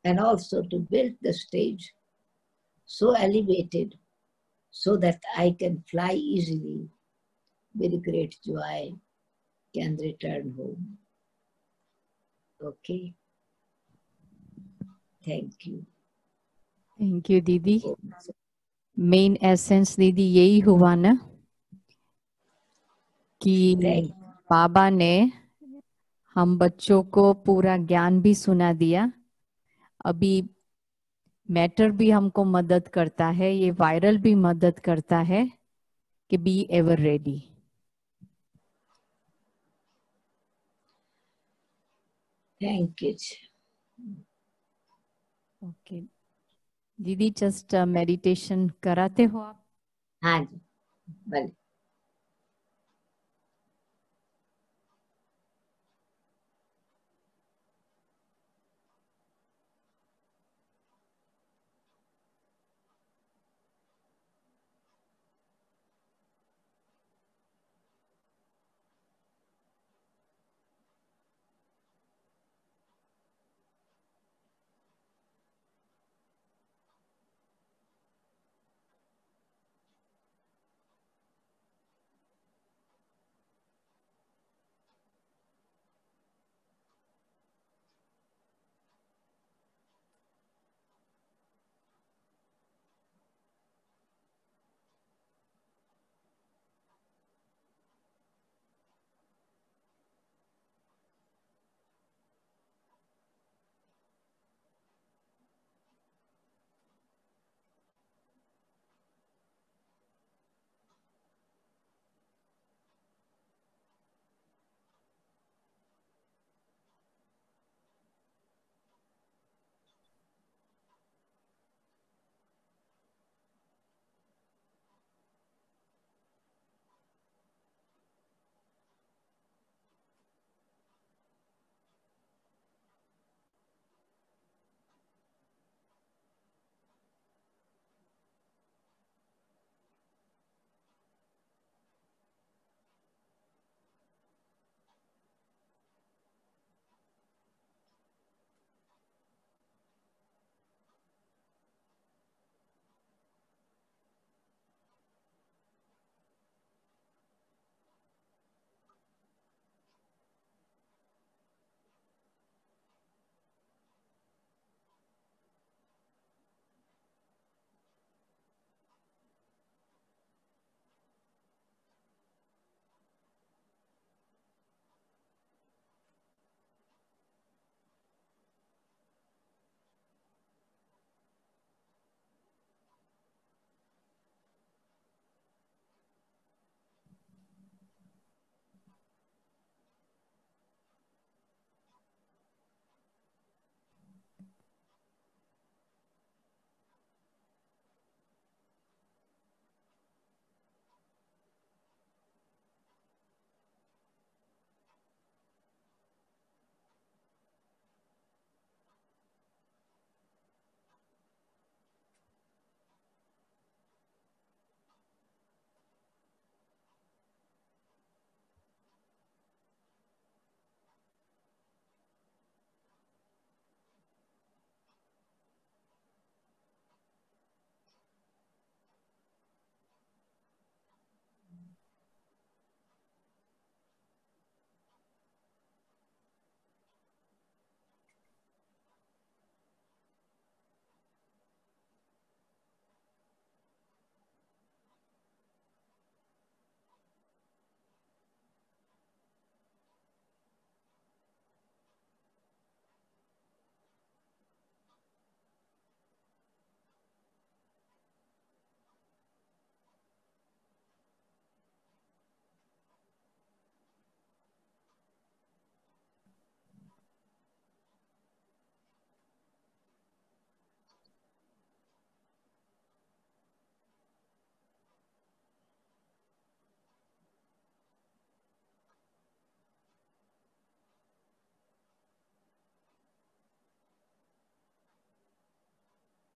and also to build the stage so elevated so that I can fly easily with great joy, can return home. Okay. Thank you. Thank you, दीदी. Main essence दीदी यही हुआ ना कि बाबा ने हम बच्चों को पूरा ज्ञान भी सुना दिया. अभी मैटर भी हमको मदद करता है, ये वायरल भी मदद करता है कि be ever ready. Thank you. Okay दीदी, जस्ट मेडिटेशन कराते हो आप? हाँ जी, भले.